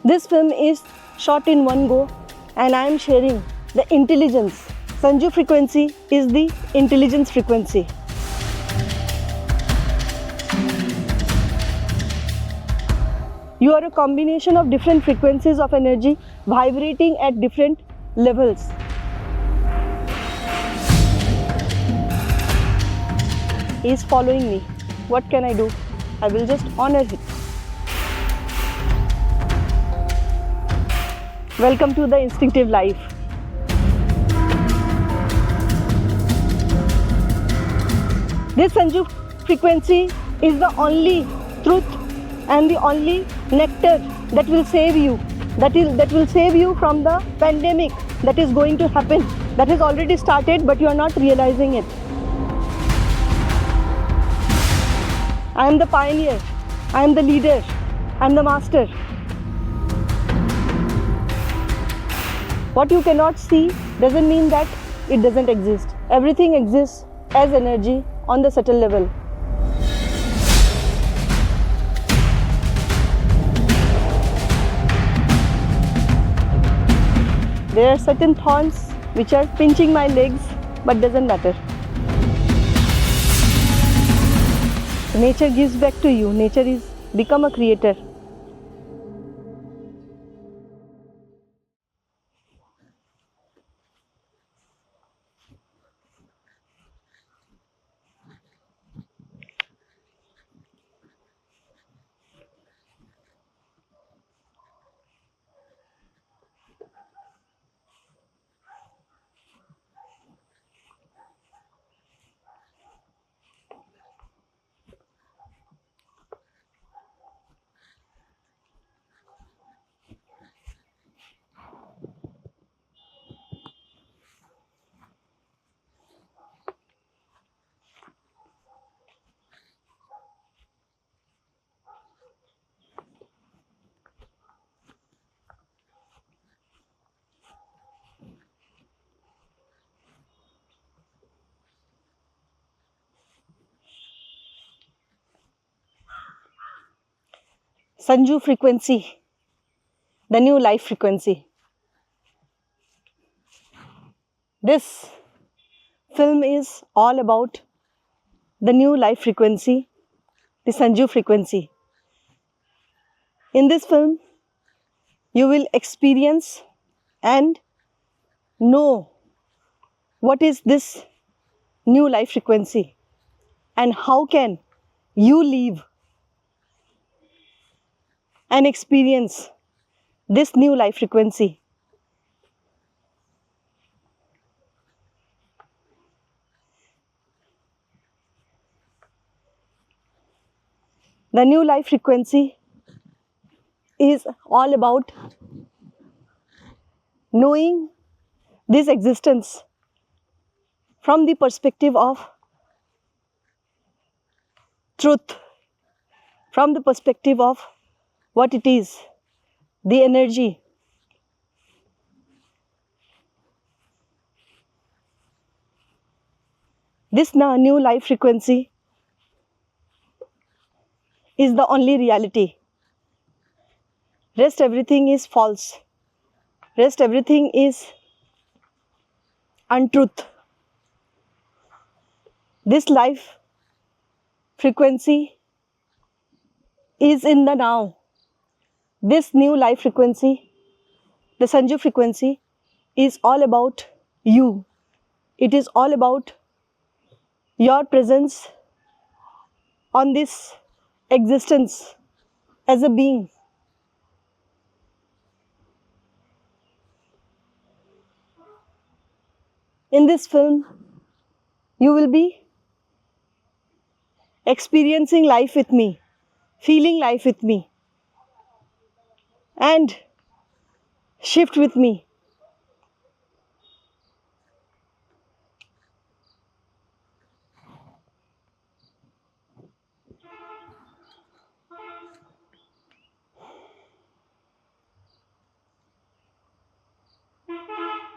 This film is shot in one go and I am sharing the intelligence. Sanju frequency is the intelligence frequency. You are a combination of different frequencies of energy vibrating at different levels. He is following me. What can I do? I will just honor it. Welcome to the instinctive life. This Sanju frequency is the only truth and the only nectar that will save you. That will save you from the pandemic that is going to happen. That has already started, but you are not realizing it. I am the pioneer. I am the leader. I am the master. What you cannot see doesn't mean that it doesn't exist. Everything exists as energy on the subtle level. There are certain thorns which are pinching my legs, but doesn't matter. Nature gives back to you. Nature is become a creator. Sanju frequency, the new life frequency. This film is all about the new life frequency, the Sanju frequency. In this film, you will experience and know what is this new life frequency and how can you live and experience this new life frequency. The new life frequency is all about knowing this existence from the perspective of truth, from the perspective of what it is, the energy. This new life frequency is the only reality. Rest everything is false. Rest everything is untruth. This life frequency is in the now. This new life frequency, the Sanju frequency, is all about you. It is all about your presence on this existence as a being. In this film, you will be experiencing life with me, feeling life with me, and shift with me.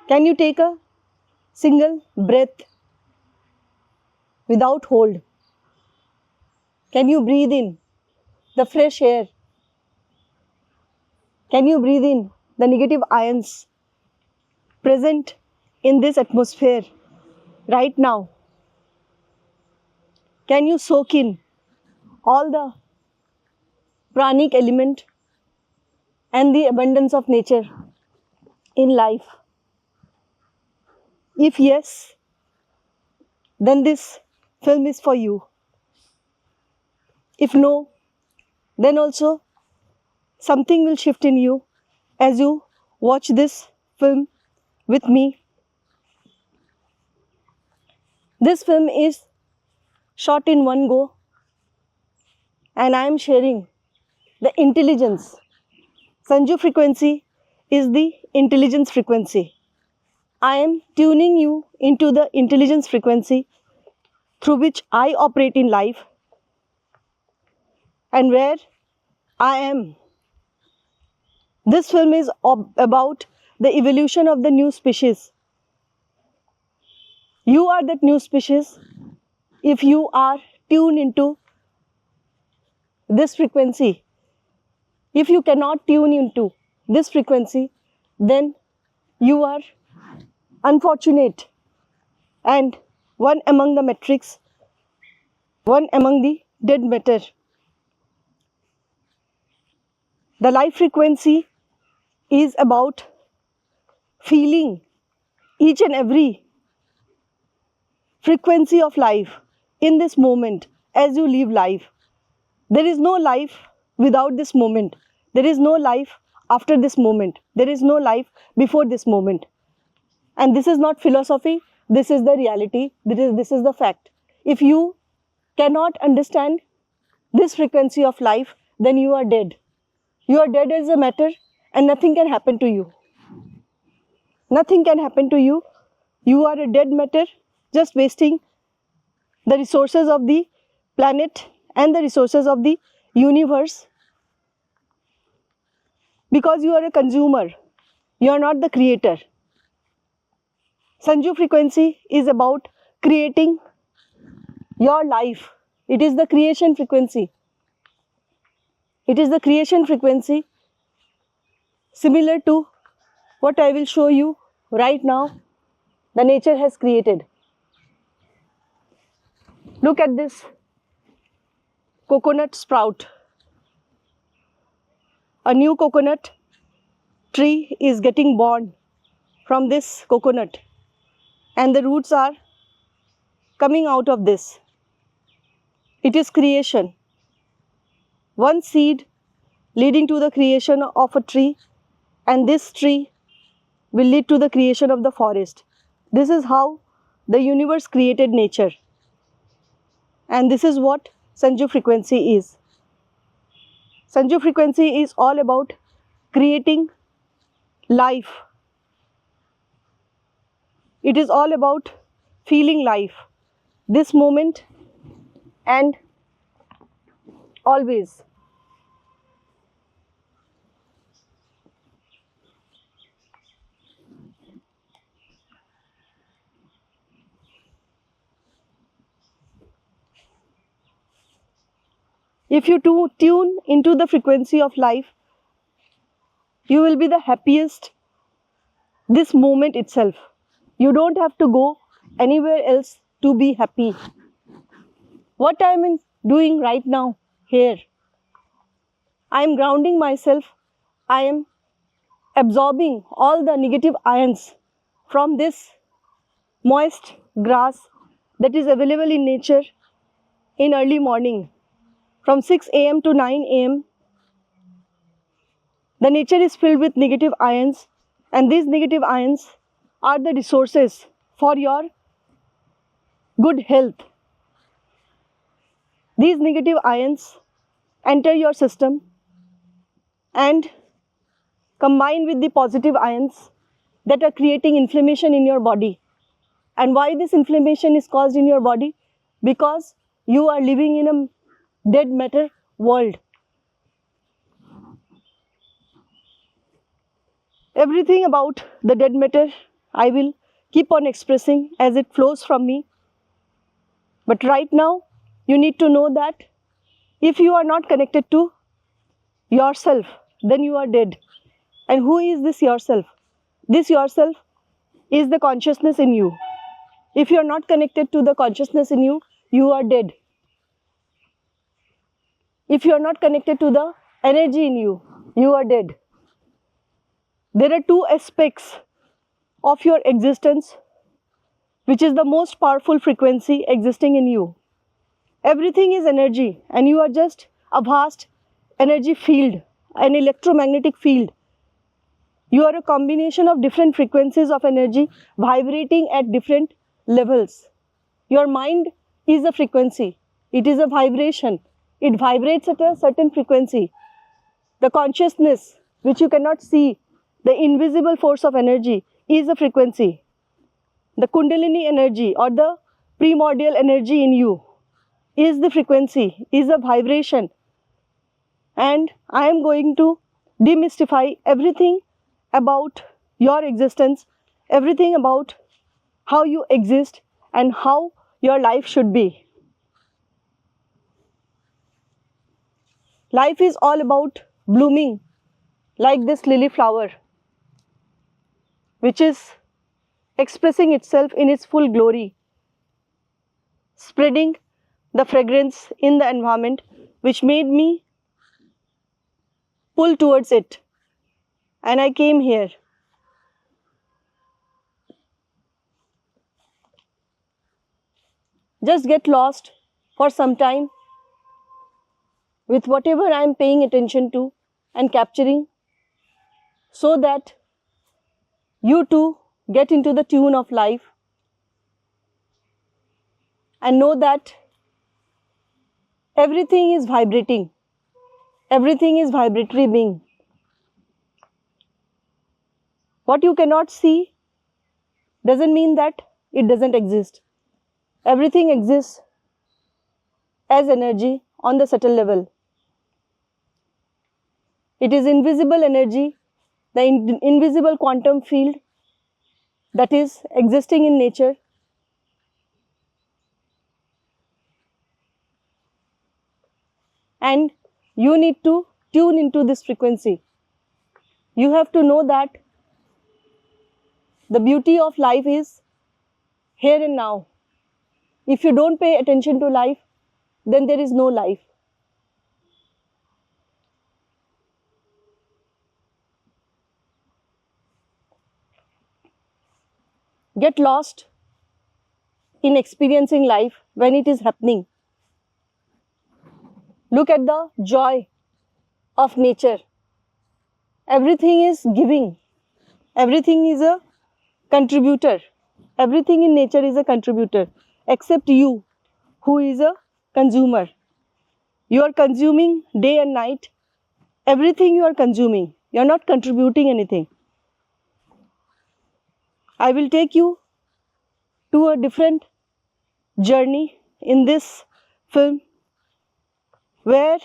Can you take a single breath without hold? Can you breathe in the fresh air Can you breathe in the negative ions present in this atmosphere right now? Can you soak in all the pranic element and the abundance of nature in life? If yes, then this film is for you. If no, then also something will shift in you as you watch this film with me. This film is shot in one go, and I am sharing the intelligence. Sanju frequency is the intelligence frequency. I am tuning you into the intelligence frequency through which I operate in life and where I am. This film is about the evolution of the new species. You are that new species if you are tuned into this frequency. If you cannot tune into this frequency, then you are unfortunate and one among the matrix, one among the dead matter. The life frequency is about feeling each and every frequency of life in this moment as you live life. There is no life without this moment. There is no life after this moment. There is no life before this moment. And this is not philosophy. This is the reality. This is the fact. If you cannot understand this frequency of life, then you are dead. You are dead as a matter and nothing can happen to you. Nothing can happen to you. You are a dead matter, just wasting the resources of the planet and the resources of the universe because you are a consumer. You are not the creator. Sanju frequency is about creating your life. It is the creation frequency. It is the creation frequency similar to what I will show you right now. The nature has created. Look at this coconut sprout. A new coconut tree is getting born from this coconut, and the roots are coming out of this. It is creation. One seed leading to the creation of a tree, and this tree will lead to the creation of the forest. This is how the universe created nature. And this is what Sanju frequency is. Sanju frequency is all about creating life. It is all about feeling life, this moment and always. If you tune into the frequency of life, you will be the happiest this moment itself. You don't have to go anywhere else to be happy. What I am doing right now here, I am grounding myself. I am absorbing all the negative ions from this moist grass that is available in nature in early morning. From 6 a.m. to 9 a.m., the nature is filled with negative ions, and these negative ions are the resources for your good health. These negative ions enter your system and combine with the positive ions that are creating inflammation in your body. And why this inflammation is caused in your body? Because you are living in a dead matter world. Everything about the dead matter I will keep on expressing as it flows from me. But right now, you need to know that if you are not connected to yourself, then you are dead. And who is this yourself? This yourself is the consciousness in you. If you are not connected to the consciousness in you, you are dead. If you are not connected to the energy in you, you are dead. There are two aspects of your existence, which is the most powerful frequency existing in you. Everything is energy, and you are just a vast energy field, an electromagnetic field. You are a combination of different frequencies of energy vibrating at different levels. Your mind is a frequency. It is a vibration. It vibrates at a certain frequency. The consciousness, which you cannot see, the invisible force of energy, is a frequency. The Kundalini energy or the primordial energy in you is the frequency, is a vibration. And I am going to demystify everything about your existence, everything about how you exist and how your life should be. Life is all about blooming like this lily flower, which is expressing itself in its full glory, spreading the fragrance in the environment, which made me pull towards it. And I came here. Just get lost for some time with whatever I am paying attention to and capturing, so that you too get into the tune of life and know that everything is vibrating. Everything is vibratory being. What you cannot see doesn't mean that it doesn't exist. Everything exists as energy on the subtle level. It is invisible energy, the invisible quantum field that is existing in nature. And you need to tune into this frequency. You have to know that the beauty of life is here and now. If you don't pay attention to life, then there is no life. Get lost in experiencing life when it is happening. Look at the joy of nature. Everything is giving. Everything is a contributor. Everything in nature is a contributor, except you, who is a consumer. You are consuming day and night. Everything you are consuming. You are not contributing anything. I will take you to a different journey in this film, where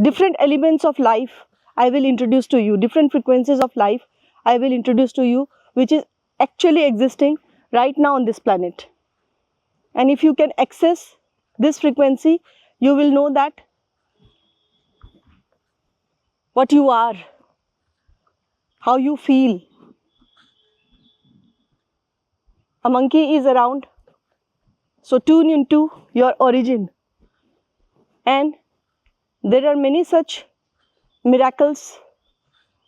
different elements of life I will introduce to you, different frequencies of life I will introduce to you, which is actually existing right now on this planet. And if you can access this frequency, you will know that what you are, how you feel. A monkey is around, so tune into your origin. And there are many such miracles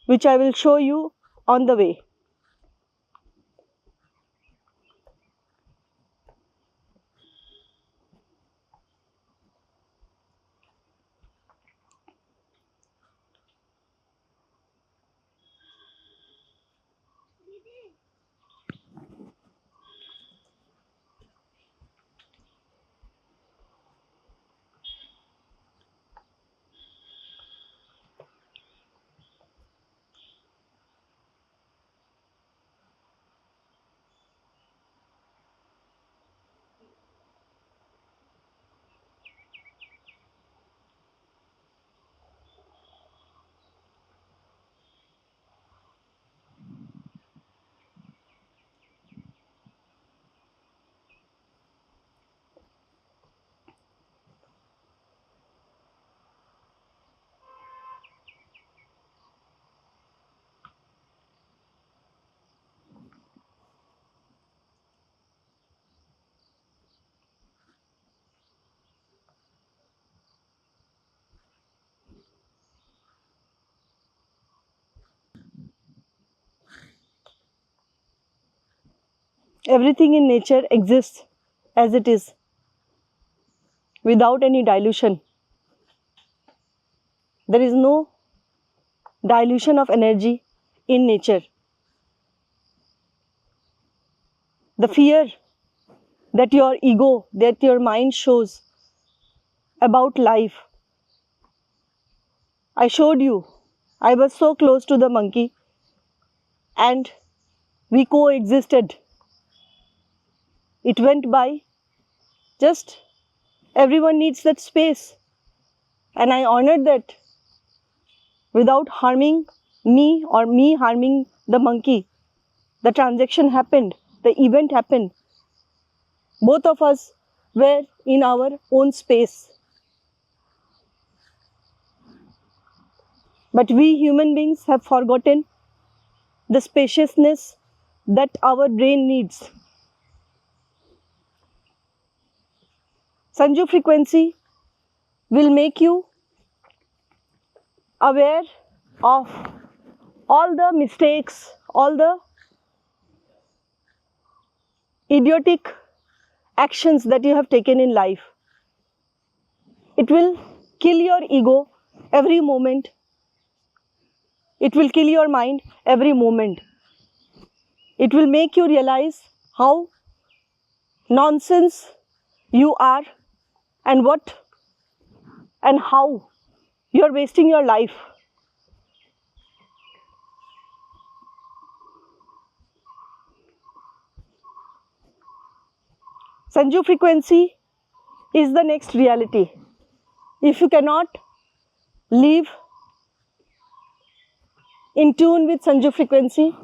which I will show you on the way. Everything in nature exists as it is, without any dilution. There is no dilution of energy in nature. The fear that your ego, that your mind shows about life. I showed you, I was so close to the monkey and we coexisted. It went by. Just everyone needs that space. And I honored that without harming me or me harming the monkey. The transaction happened, the event happened. Both of us were in our own space. But we human beings have forgotten the spaciousness that our brain needs. Sanju frequency will make you aware of all the mistakes, all the idiotic actions that you have taken in life. It will kill your ego every moment. It will kill your mind every moment. It will make you realize how nonsense you are and what and how you are wasting your life. Sanju frequency is the next reality. If you cannot live in tune with Sanju frequency,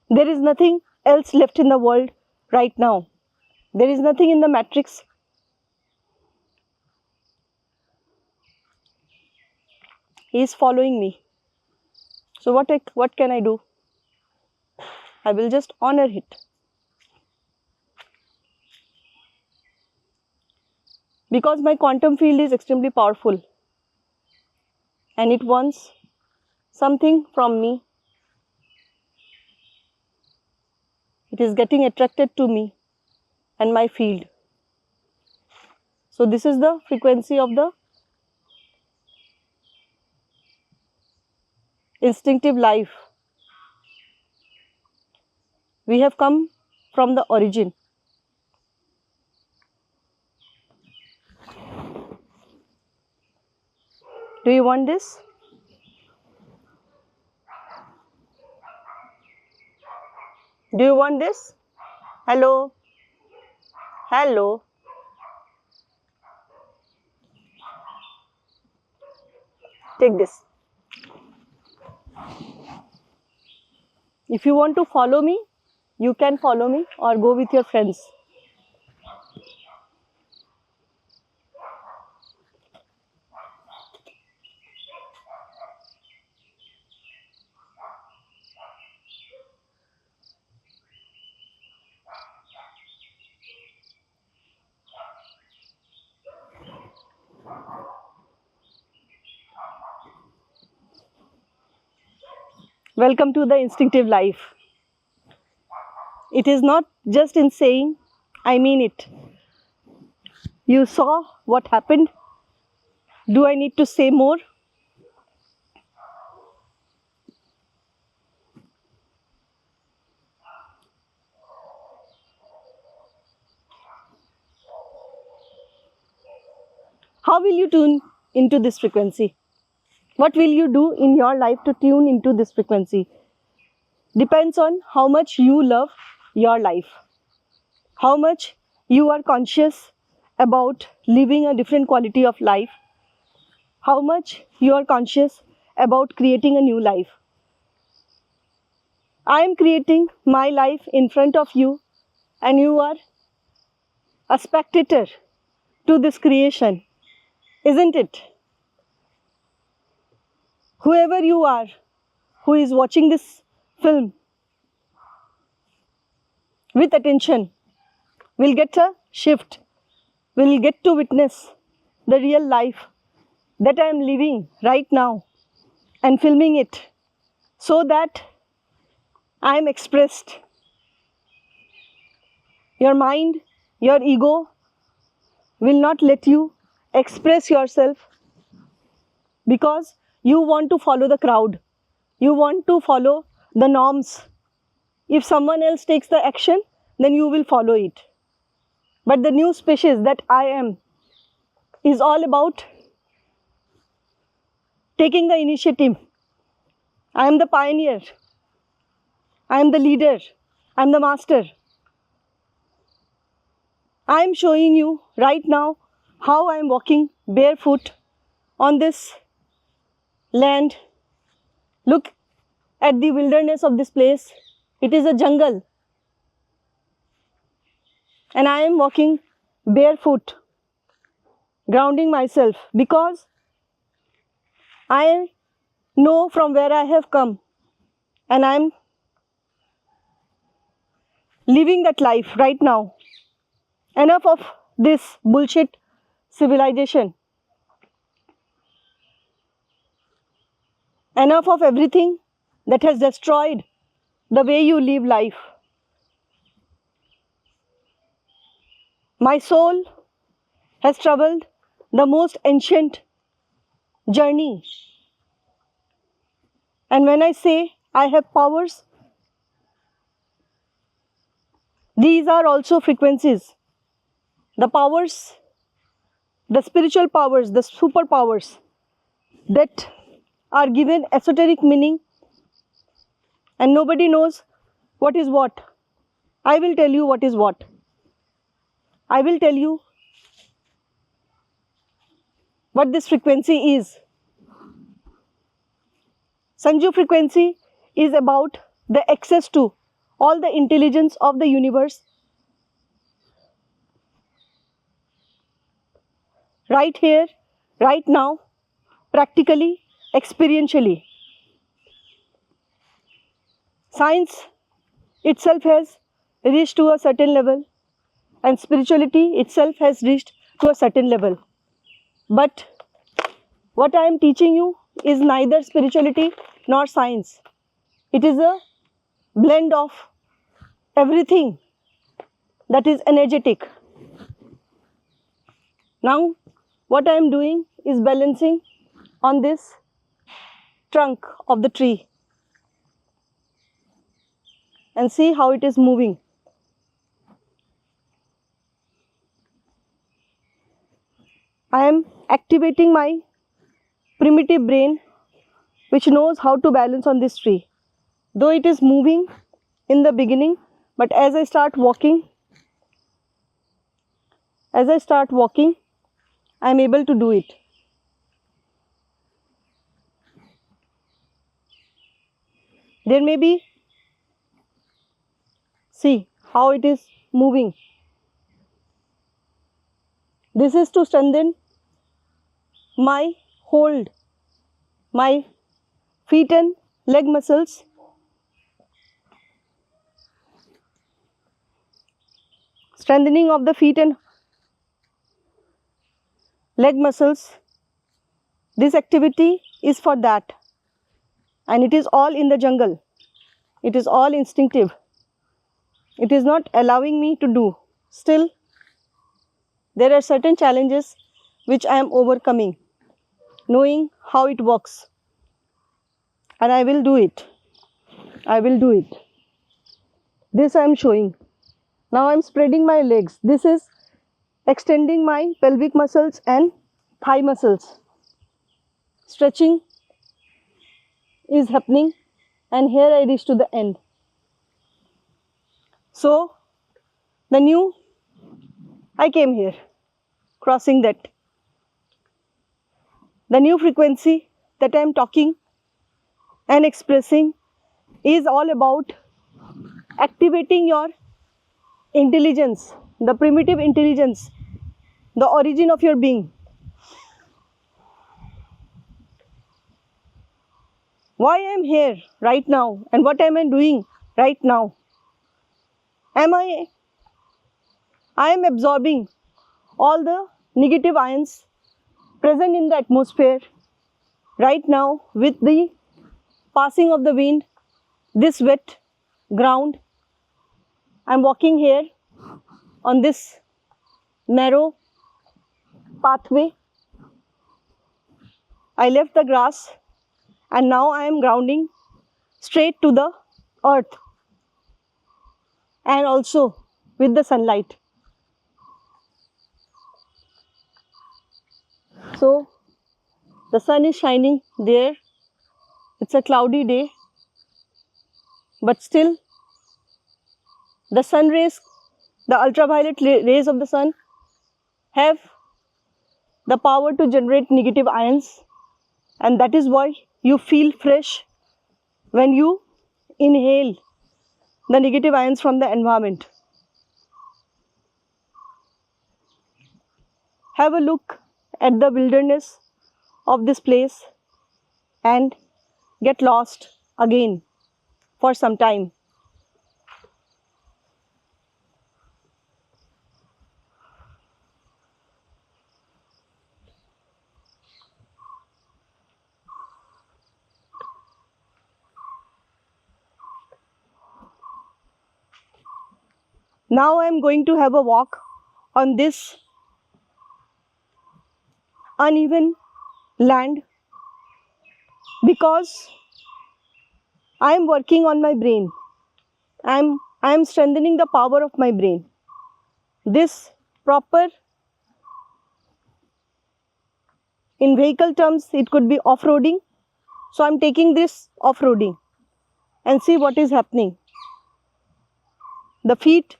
there is nothing else left in the world right now. There is nothing in the matrix. He is following me. So what can I do? I will just honor it. Because my quantum field is extremely powerful and it wants something from me. It is getting attracted to me and my field. So this is the frequency of the instinctive life. We have come from the origin. Do you want this? Do you want this? Hello? Hello? Take this. If you want to follow me, you can follow me or go with your friends. Welcome to the instinctive life. It is not just in saying, I mean it. You saw what happened. Do I need to say more? How will you tune into this frequency? What will you do in your life to tune into this frequency? Depends on how much you love your life, how much you are conscious about living a different quality of life, how much you are conscious about creating a new life. I am creating my life in front of you and you are a spectator to this creation, isn't it? Whoever you are who is watching this film with attention will get a shift, will get to witness the real life that I am living right now and filming it so that I am expressed Your mind, your ego will not let you express yourself because you want to follow the crowd. You want to follow the norms. If someone else takes the action, then you will follow it. But the new species that I am is all about taking the initiative. I am the pioneer. I am the leader. I am the master. I am showing you right now how I am walking barefoot on this land. Look at the wilderness of this place. It is a jungle. And I am walking barefoot, grounding myself because I know from where I have come and I am living that life right now. Enough of this bullshit civilization. Enough of everything that has destroyed the way you live life. My soul has traveled the most ancient journey. And when I say I have powers, these are also frequencies. The powers, the spiritual powers, the superpowers that are given esoteric meaning and nobody knows what is what. I will tell you what is what. I will tell you what this frequency is. Sanju frequency is about the access to all the intelligence of the universe right here, right now, practically, experientially. Science itself has reached to a certain level and spirituality itself has reached to a certain level. But what I am teaching you is neither spirituality nor science. It is a blend of everything that is energetic. Now, what I am doing is balancing on this trunk of the tree and see how it is moving. I am activating my primitive brain which knows how to balance on this tree. Though it is moving in the beginning, but as I start walking, I am able to do it. There may be, see how it is moving. This is to strengthen my hold, my feet and leg muscles. Strengthening of the feet and leg muscles. This activity is for that. And it is all in the jungle. It is all instinctive. It is not allowing me to do. Still, there are certain challenges which I am overcoming, knowing how it works. And I will do it. I will do it. This I am showing. Now I am spreading my legs. This is extending my pelvic muscles and thigh muscles. Stretching is happening and here I reach to the end. So, I came here, crossing that. The new frequency that I am talking and expressing is all about activating your intelligence, the primitive intelligence, the origin of your being. Why I am here right now and what am I doing right now? I am absorbing all the negative ions present in the atmosphere right now with the passing of the wind, this wet ground. I am walking here on this narrow pathway. I left the grass and now I am grounding straight to the earth and also with the sunlight. So the sun is shining there. It's a cloudy day, but still the sun rays, the ultraviolet rays of the sun have the power to generate negative ions, and that is why you feel fresh when you inhale the negative ions from the environment. Have a look at the wilderness of this place and get lost again for some time. Now I am going to have a walk on this uneven land because I am working on my brain. I am strengthening the power of my brain. This proper, in vehicle terms, it could be off-roading. So I am taking this off-roading and see what is happening. The feet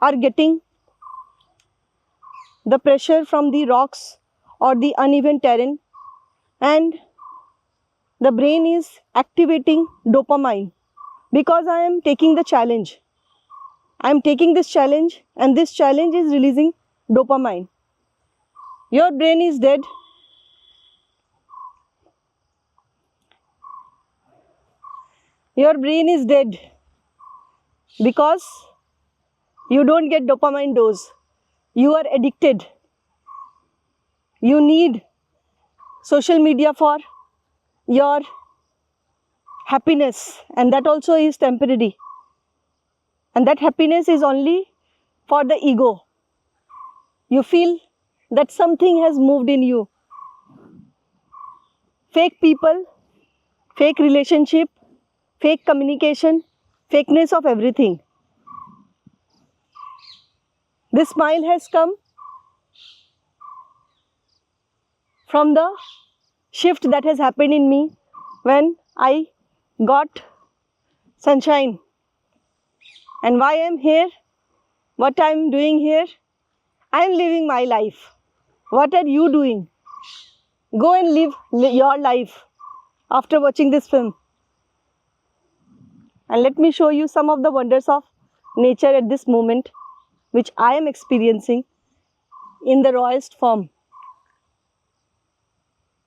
are getting the pressure from the rocks or the uneven terrain, and the brain is activating dopamine because I am taking the challenge. I am taking this challenge and this challenge is releasing dopamine. Your brain is dead. Your brain is dead because you don't get dopamine dose. You are addicted. You need social media for your happiness, and that also is temporary. And that happiness is only for the ego. You feel that something has moved in you. Fake people, fake relationship, fake communication, fakeness of everything. This smile has come from the shift that has happened in me when I got sunshine. And why I am here, what I am doing here, I am living my life. What are you doing? Go and live your life after watching this film. And let me show you some of the wonders of nature at this moment, which I am experiencing in the rawest form.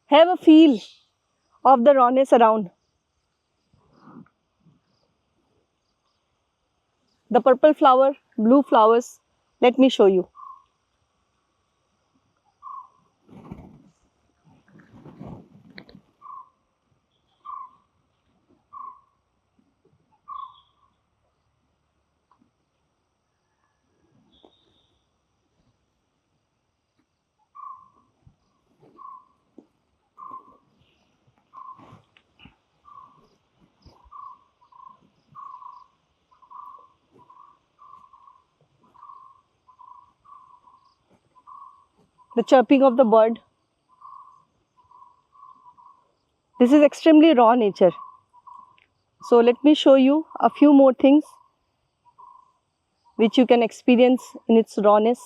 Have a feel of the rawness around. The purple flower, blue flowers, let me show you. The chirping of the bird. This is extremely raw nature. So let me show you a few more things which you can experience in its rawness.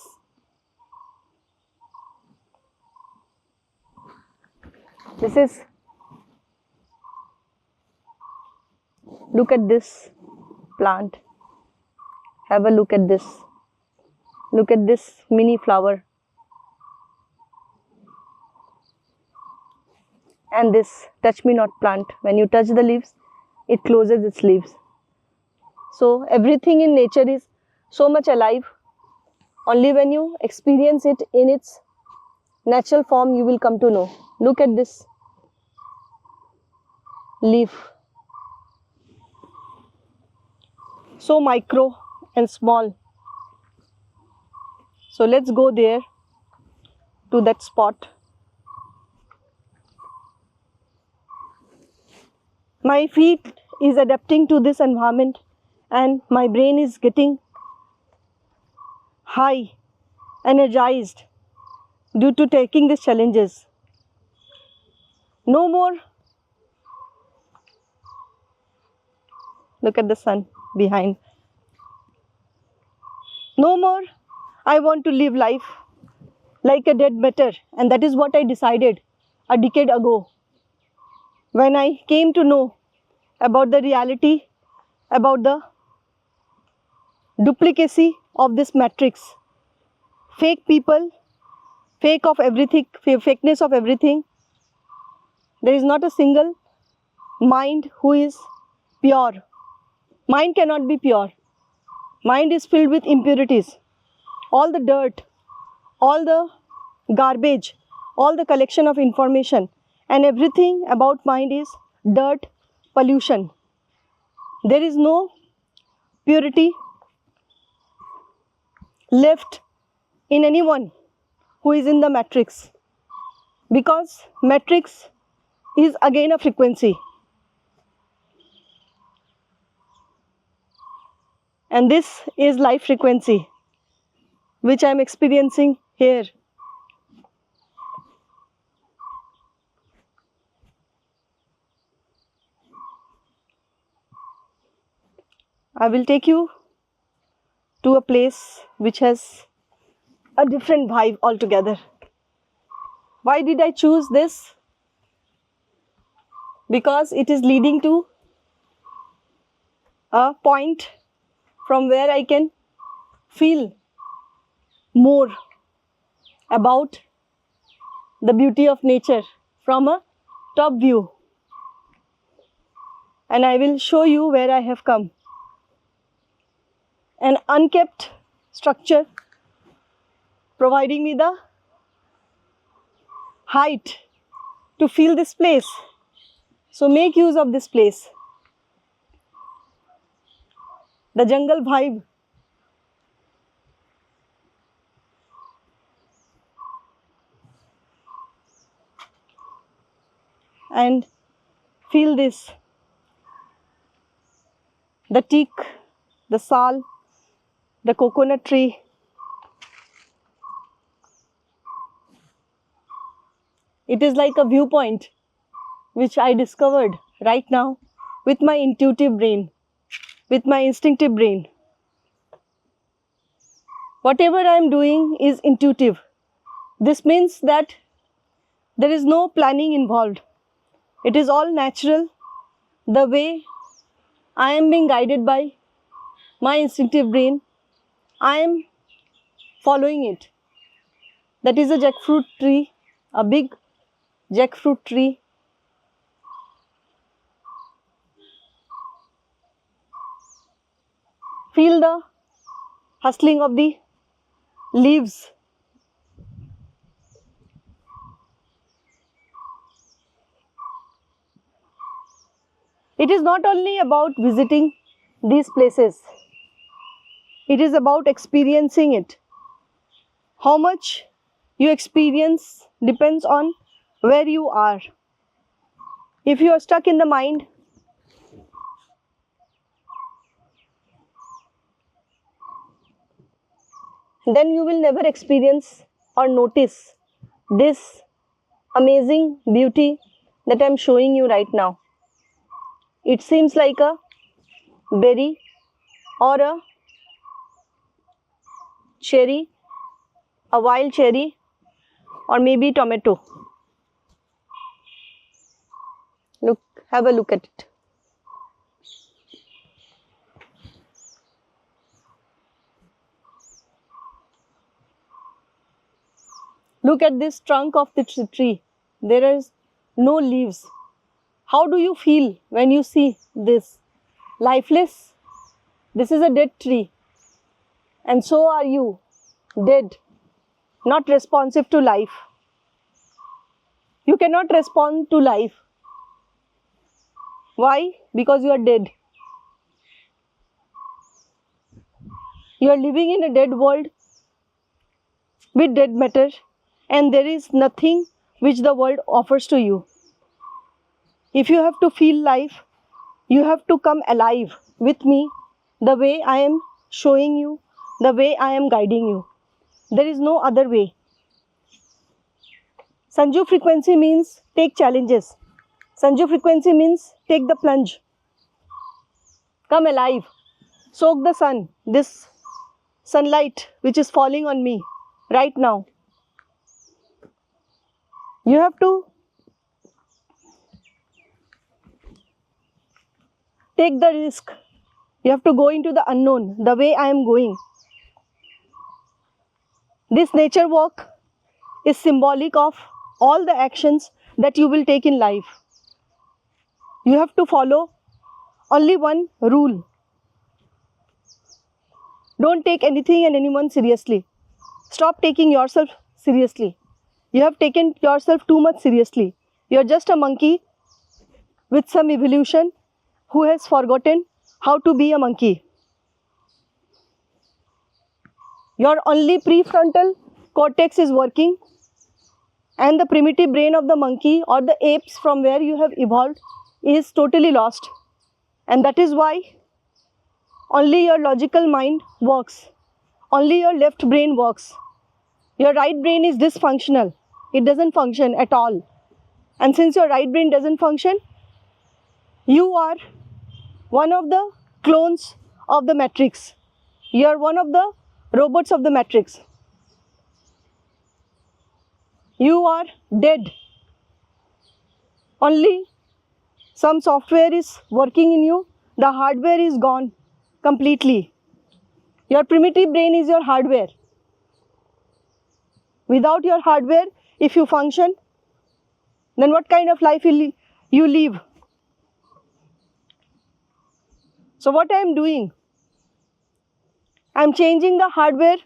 Look at this plant. Have a look at this. Look at this mini flower. And this touch me not plant. When you touch the leaves, it closes its leaves. So everything in nature is so much alive. Only when you experience it in its natural form, you will come to know. Look at this leaf. So micro and small. So let's go there to that spot. My feet is adapting to this environment and my brain is getting high, energized due to taking these challenges. No more. Look at the sun behind. No more. I want to live life like a dead matter, and that is what I decided a decade ago when I came to know about the reality, about the duplicacy of this matrix. Fake people, fake of everything, fakeness of everything. There is not a single mind who is pure. Mind cannot be pure. Mind is filled with impurities. All the dirt, all the garbage, all the collection of information, and everything about mind is dirt, pollution. There is no purity left in anyone who is in the matrix, because matrix is again a frequency, and this is life frequency which I am experiencing here. I will take you to a place which has a different vibe altogether. Why did I choose this? Because it is leading to a point from where I can feel more about the beauty of nature from a top view. And I will show you where I have come. An unkept structure providing me the height to feel this place. So make use of this place. The jungle vibe. And feel this. The teak, the sal, the coconut tree. It is like a viewpoint which I discovered right now with my intuitive brain, with my instinctive brain. Whatever I am doing is intuitive. This means that there is no planning involved. It is all natural, the way I am being guided by my instinctive brain. I am following it. That is a jackfruit tree, a big jackfruit tree. Feel the hustling of the leaves. It is not only about visiting these places, it is about experiencing it. How much you experience depends on where you are. If you are stuck in the mind, then you will never experience or notice this amazing beauty that I am showing you right now. It seems like a berry or a cherry, a wild cherry, or maybe tomato. Look, have a look at it. Look at this trunk of the tree. There is no leaves. How do you feel when you see this? Lifeless? This is a dead tree. And so are you, dead, not responsive to life. You cannot respond to life. Why? Because you are dead. You are living in a dead world with dead matter, and there is nothing which the world offers to you. If you have to feel life, you have to come alive with me, the way I am showing you, the way I am guiding you. There is no other way. Sanju frequency means take challenges. Sanju frequency means take the plunge. Come alive. Soak the sun, this sunlight which is falling on me right now. You have to take the risk. You have to go into the unknown, the way I am going. This nature walk is symbolic of all the actions that you will take in life. You have to follow only one rule. Don't take anything and anyone seriously. Stop taking yourself seriously. You have taken yourself too much seriously. You are just a monkey with some evolution who has forgotten how to be a monkey. Your only prefrontal cortex is working, and the primitive brain of the monkey or the apes from where you have evolved is totally lost. And that is why only your logical mind works. Only your left brain works. Your right brain is dysfunctional. It doesn't function at all. And since your right brain doesn't function, you are one of the clones of the matrix. You are one of the robots of the matrix. You are dead. Only some software is working in you. The hardware is gone completely. Your primitive brain is your hardware. Without your hardware, if you function, then what kind of life you live? So what I am doing? I am changing the hardware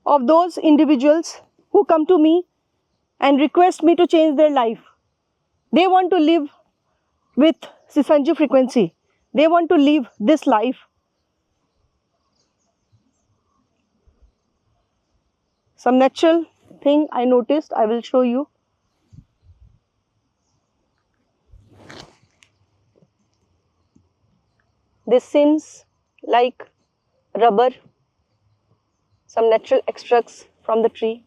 of those individuals who come to me and request me to change their life. They want to live with Sanju frequency. They want to live this life. Some natural thing I noticed, I will show you. This seems like rubber, some natural extracts from the tree.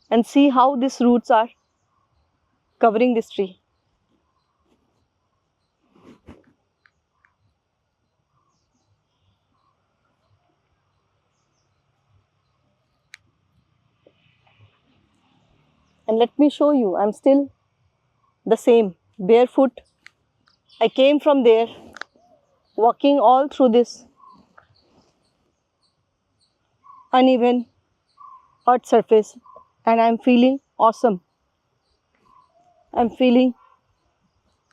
And see how these roots are covering this tree. And let me show you, I'm still the same, barefoot. I came from there, walking all through this uneven earth surface, and I'm feeling awesome. I'm feeling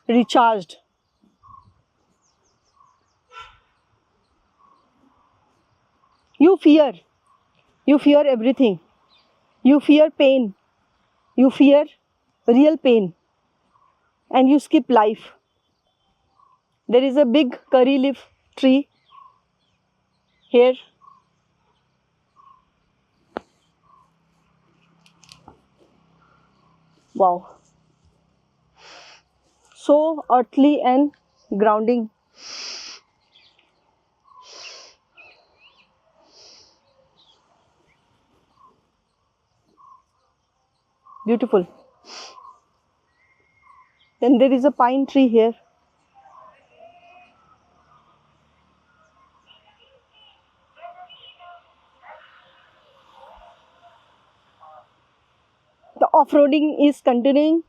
recharged. You fear everything. You fear pain. You fear real pain. And you skip life. There is a big curry leaf tree here. Wow. So earthly and grounding. Beautiful. Then there is a pine tree here. The off-roading is continuing.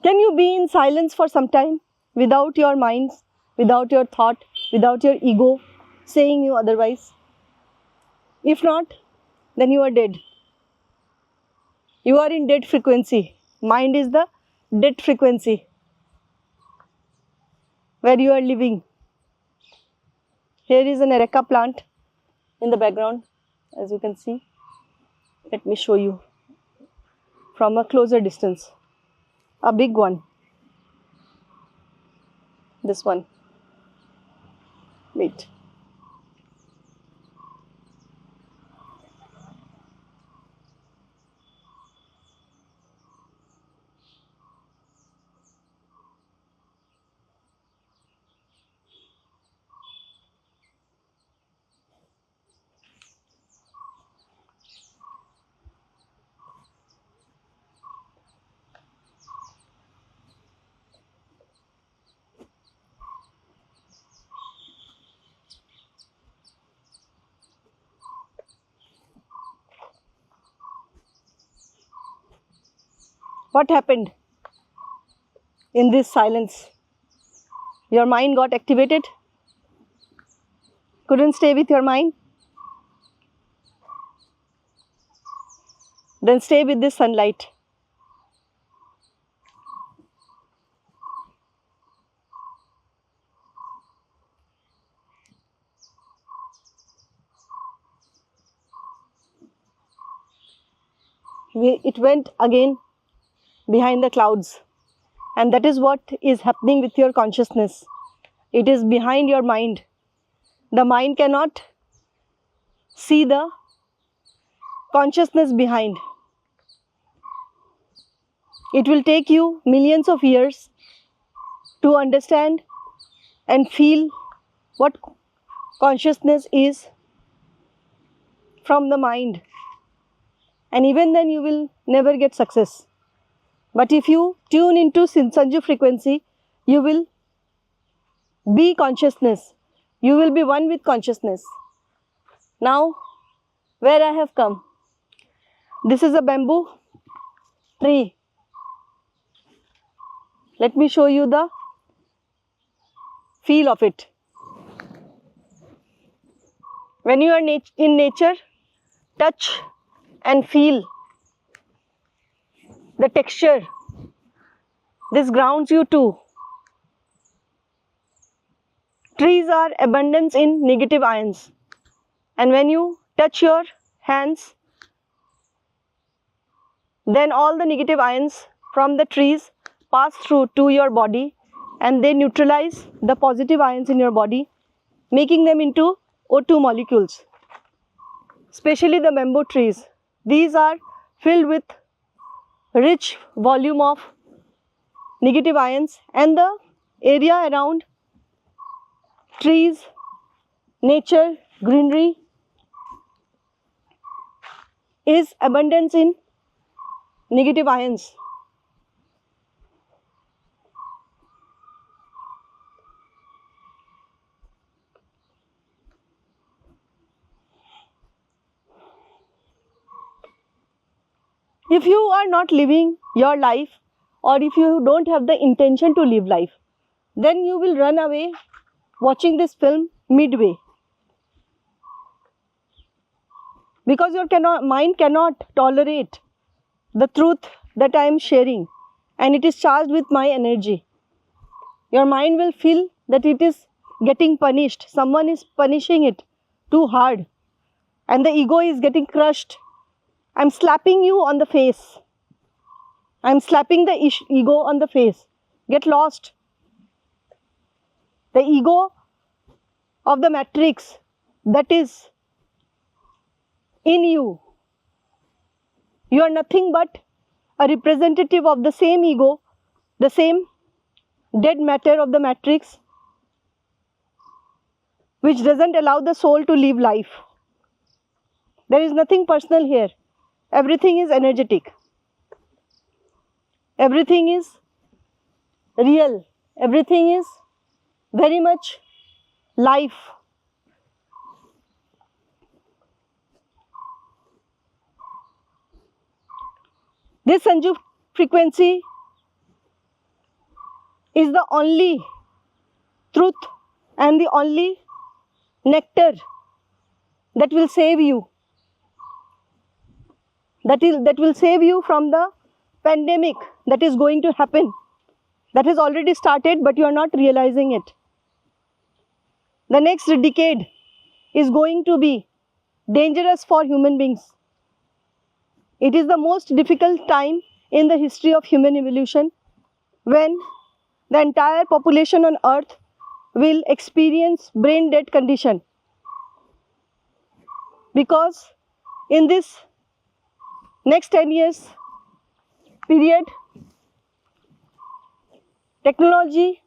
Can you be in silence for some time without your minds, without your thought, without your ego saying you otherwise? If not, then you are dead. You are in dead frequency. Mind is the dead frequency where you are living. Here is an areca plant. in the background, as you can see. Let me show you from a closer distance. A big one. This one. Wait. What happened in this silence? Your mind got activated? Couldn't stay with your mind? Then stay with this sunlight. It went again behind the clouds. And that is what is happening with your consciousness. It is behind your mind. The mind cannot see the consciousness behind. It will take you millions of years to understand and feel what consciousness is from the mind. And even then you will never get success. But if you tune into Sanju frequency, you will be consciousness. You will be one with consciousness. Now, where I have come? This is a bamboo tree. Let me show you the feel of it. When you are in nature, touch and feel the texture. This grounds you too. Trees are abundance in negative ions. And when you touch your hands, then all the negative ions from the trees pass through to your body and they neutralize the positive ions in your body, making them into O2 molecules. Especially the bamboo trees. These are filled with rich volume of negative ions, and the area around trees, nature, greenery is abundance in negative ions. If you are not living your life, or if you don't have the intention to live life, then you will run away watching this film midway. Because your mind cannot tolerate the truth that I am sharing, and it is charged with my energy. Your mind will feel that it is getting punished. Someone is punishing it too hard, and the ego is getting crushed. I'm slapping you on the face. I'm slapping the ego on the face. Get lost. The ego of the matrix that is in you. You are nothing but a representative of the same ego, the same dead matter of the matrix, which doesn't allow the soul to live life. There is nothing personal here. Everything is energetic. Everything is real. Everything is very much life. This Sanju frequency is the only truth and the only nectar that will save you. That will save you from the pandemic that is going to happen. That has already started, but you are not realizing it. The next decade is going to be dangerous for human beings. It is the most difficult time in the history of human evolution, when the entire population on earth will experience brain dead condition, because in this next 10 years period, technology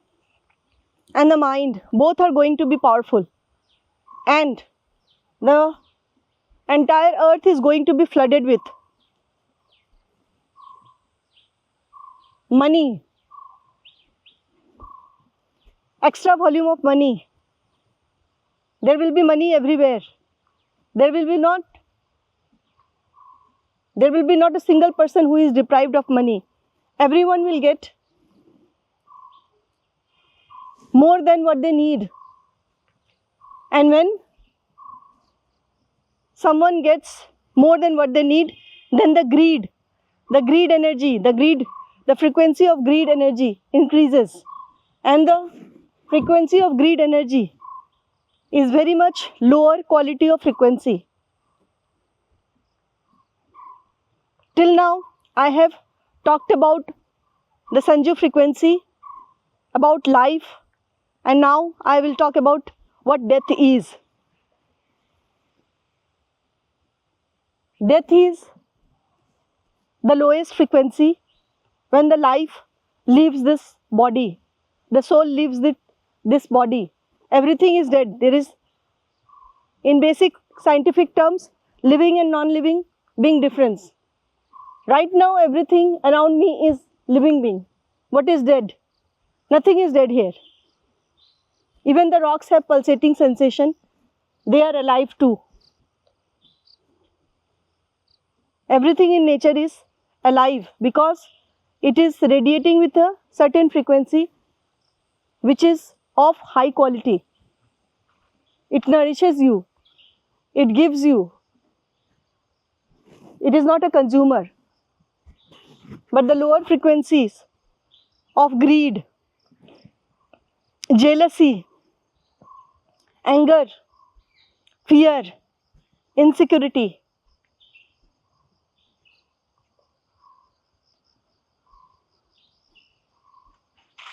and the mind both are going to be powerful, and the entire earth is going to be flooded with money, extra volume of money. There will be money everywhere. There will be not a single person who is deprived of money. Everyone will get more than what they need. And when someone gets more than what they need, then the greed energy, the frequency of greed energy increases. And the frequency of greed energy is very much lower quality of frequency. Till now, I have talked about the Sanju frequency, about life, and now I will talk about what death is. Death is the lowest frequency when the life leaves this body, the soul leaves this body. Everything is dead. There is, in basic scientific terms, living and non-living being difference. Right now, everything around me is living being. What is dead? Nothing is dead here. Even the rocks have pulsating sensation. They are alive too. Everything in nature is alive because it is radiating with a certain frequency which is of high quality. It nourishes you. It gives you. It is not a consumer. But the lower frequencies of greed, jealousy, anger, fear, insecurity,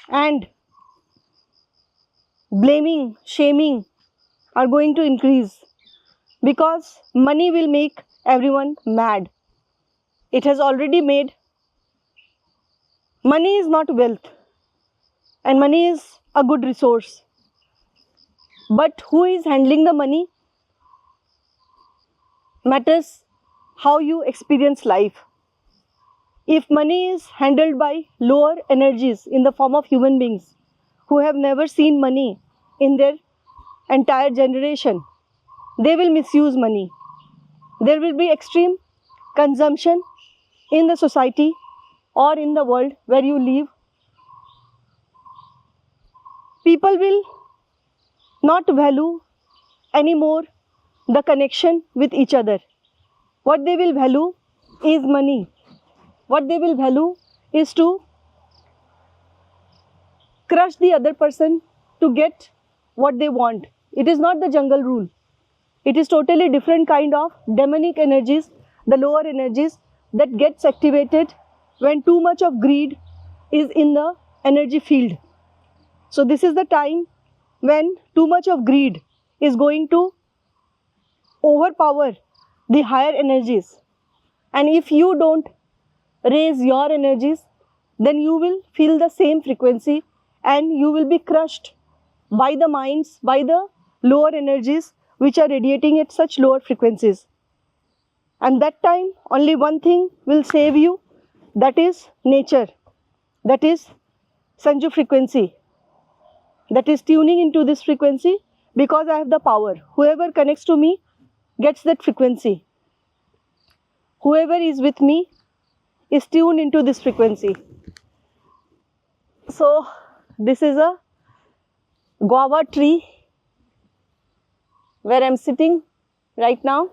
and blaming, shaming are going to increase, because money will make everyone mad. It has already made. Money is not wealth, and money is a good resource. But who is handling the money matters how you experience life. If money is handled by lower energies in the form of human beings who have never seen money in their entire generation, they will misuse money. There will be extreme consumption in the society or in the world where you live. People will not value anymore the connection with each other. What they will value is money. What they will value is to crush the other person to get what they want. It is not the jungle rule. It is totally different kind of demonic energies, the lower energies that gets activated when too much of greed is in the energy field. So this is the time when too much of greed is going to overpower the higher energies. And if you don't raise your energies, then you will feel the same frequency and you will be crushed by the minds, by the lower energies which are radiating at such lower frequencies. And that time only one thing will save you, that is nature, that is Sanju frequency, that is tuning into this frequency, because I have the power. Whoever connects to me gets that frequency. Whoever is with me is tuned into this frequency. So this is a guava tree where I'm sitting right now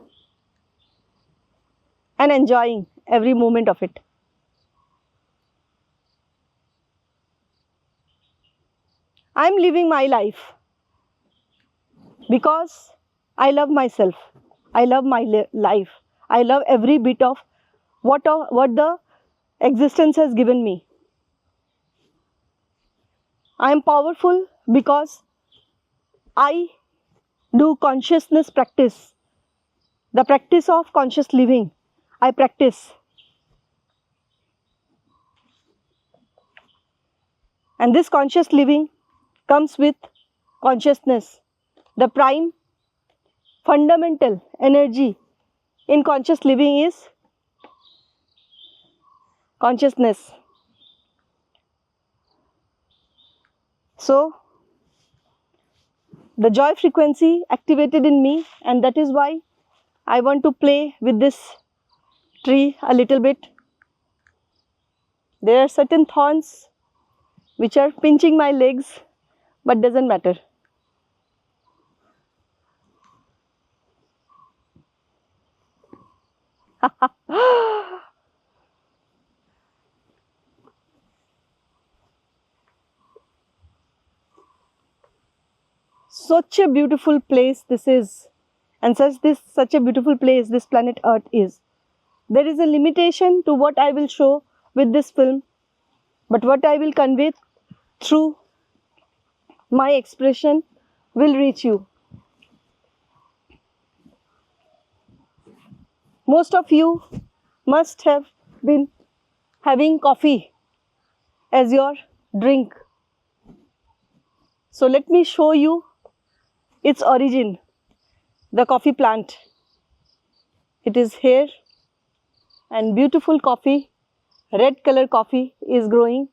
and enjoying every moment of it. I'm living my life because I love myself. I love my life. I love every bit of what the existence has given me. I am powerful because I do consciousness practice. The practice of conscious living. I practice. And this conscious living comes with consciousness. The prime fundamental energy in conscious living is consciousness. So, the joy frequency activated in me, and that is why I want to play with this tree a little bit. There are certain thorns which are pinching my legs, but doesn't matter. Such a beautiful place this is, and such a beautiful place this planet Earth is. There is a limitation to what I will show with this film, but what I will convey through my expression will reach you. Most of you must have been having coffee as your drink. So let me show you its origin, the coffee plant. It is here, and beautiful coffee, red color coffee is growing.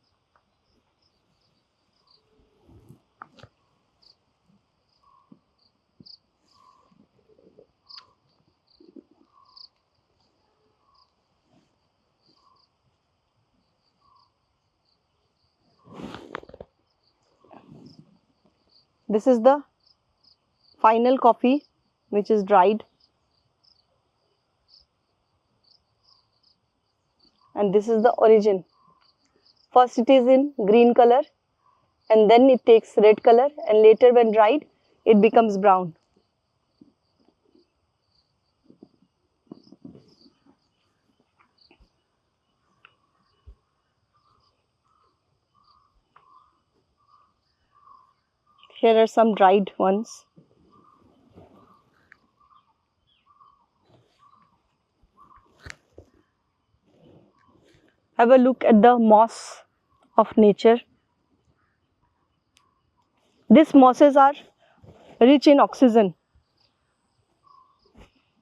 This is the final coffee which is dried, and this is the origin. First it is in green color, and then it takes red color, and later when dried it becomes brown. Here are some dried ones. Have a look at the moss of nature. These mosses are rich in oxygen.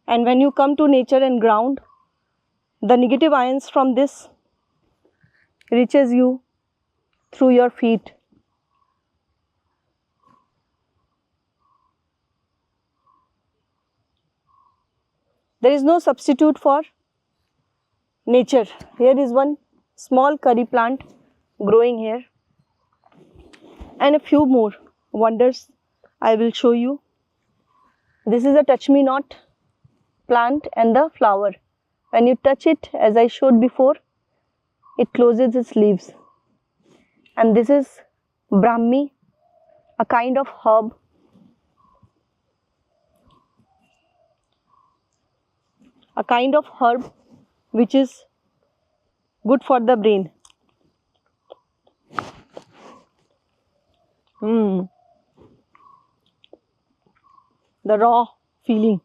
And when you come to nature and ground, the negative ions from this reaches you through your feet. There is no substitute for nature. Here is one small curry plant growing here, and a few more wonders I will show you. This is a touch me not plant and the flower. When you touch it, as I showed before, it closes its leaves. And this is Brahmi, a kind of herb. A kind of herb which is good for the brain. The raw feeling.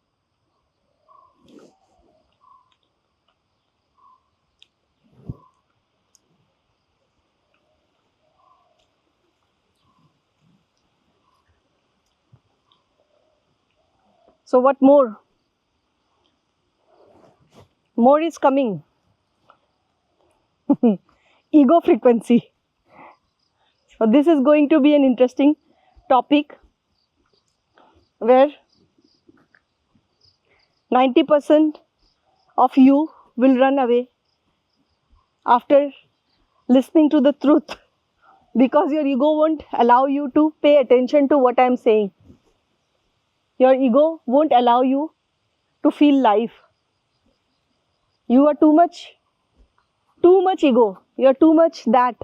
So what more? More is coming. Ego frequency. So this is going to be an interesting topic where 90% of you will run away after listening to the truth, because your ego won't allow you to pay attention to what I am saying. Your ego won't allow you to feel life. You are too much ego. You are too much that.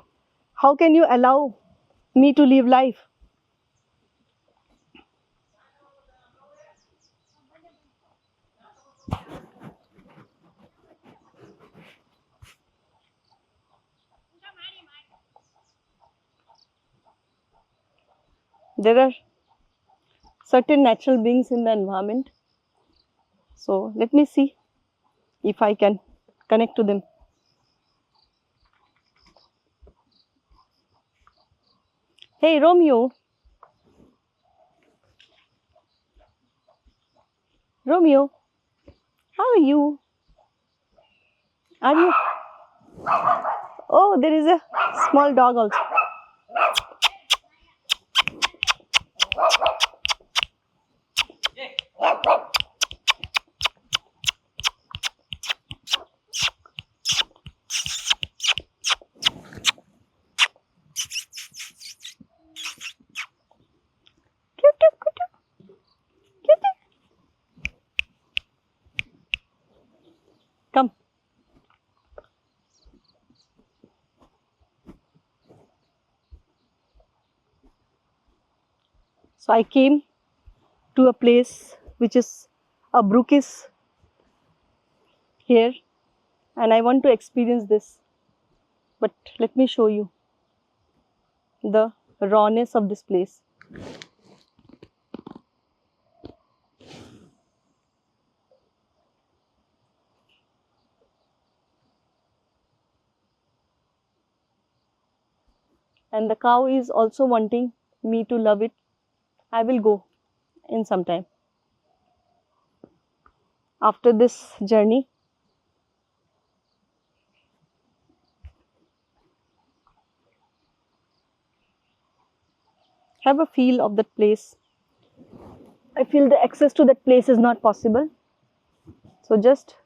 How can you allow me to live life? There are certain natural beings in the environment. So let me see if I can connect to them. Hey Romeo. Romeo, how are you? Are you? Oh, there is a small dog also. Cute, cute, cute. Come. So I came to a place which is a brook is here, and I want to experience this. But let me show you the rawness of this place. And the cow is also wanting me to love it. I will go in some time. After this journey, have a feel of that place. I feel the access to that place is not possible. So just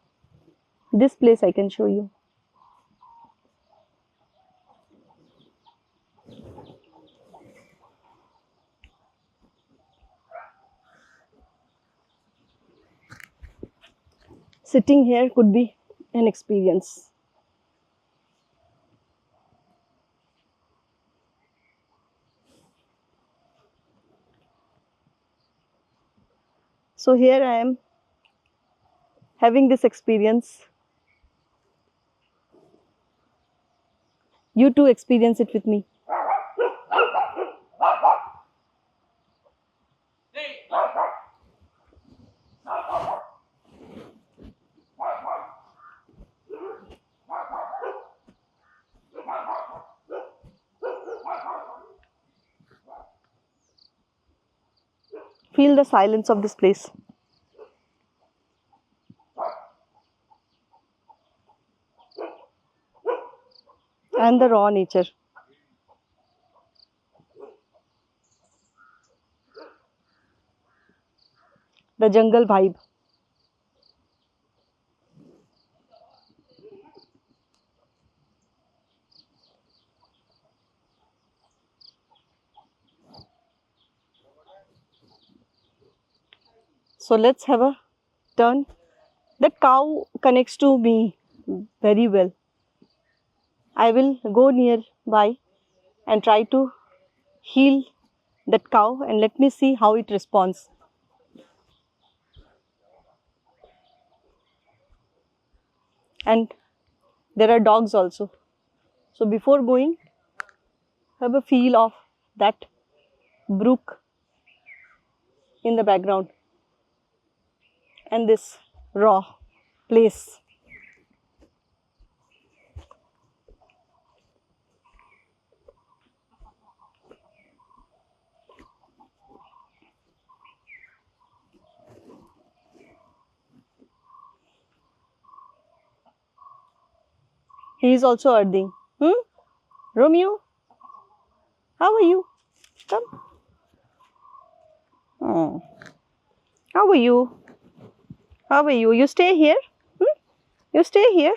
this place I can show you. Sitting here could be an experience. So here I am having this experience. You too experience it with me. Feel the silence of this place. And the raw nature. The jungle vibe. So let's have a turn. That cow connects to me very well. I will go nearby and try to heal that cow and let me see how it responds. And there are dogs also. So before going, have a feel of that brook in the background and this raw place. He is also earthing. Romeo, how are you? Come. Oh. How are you? How are you? You stay here? You stay here?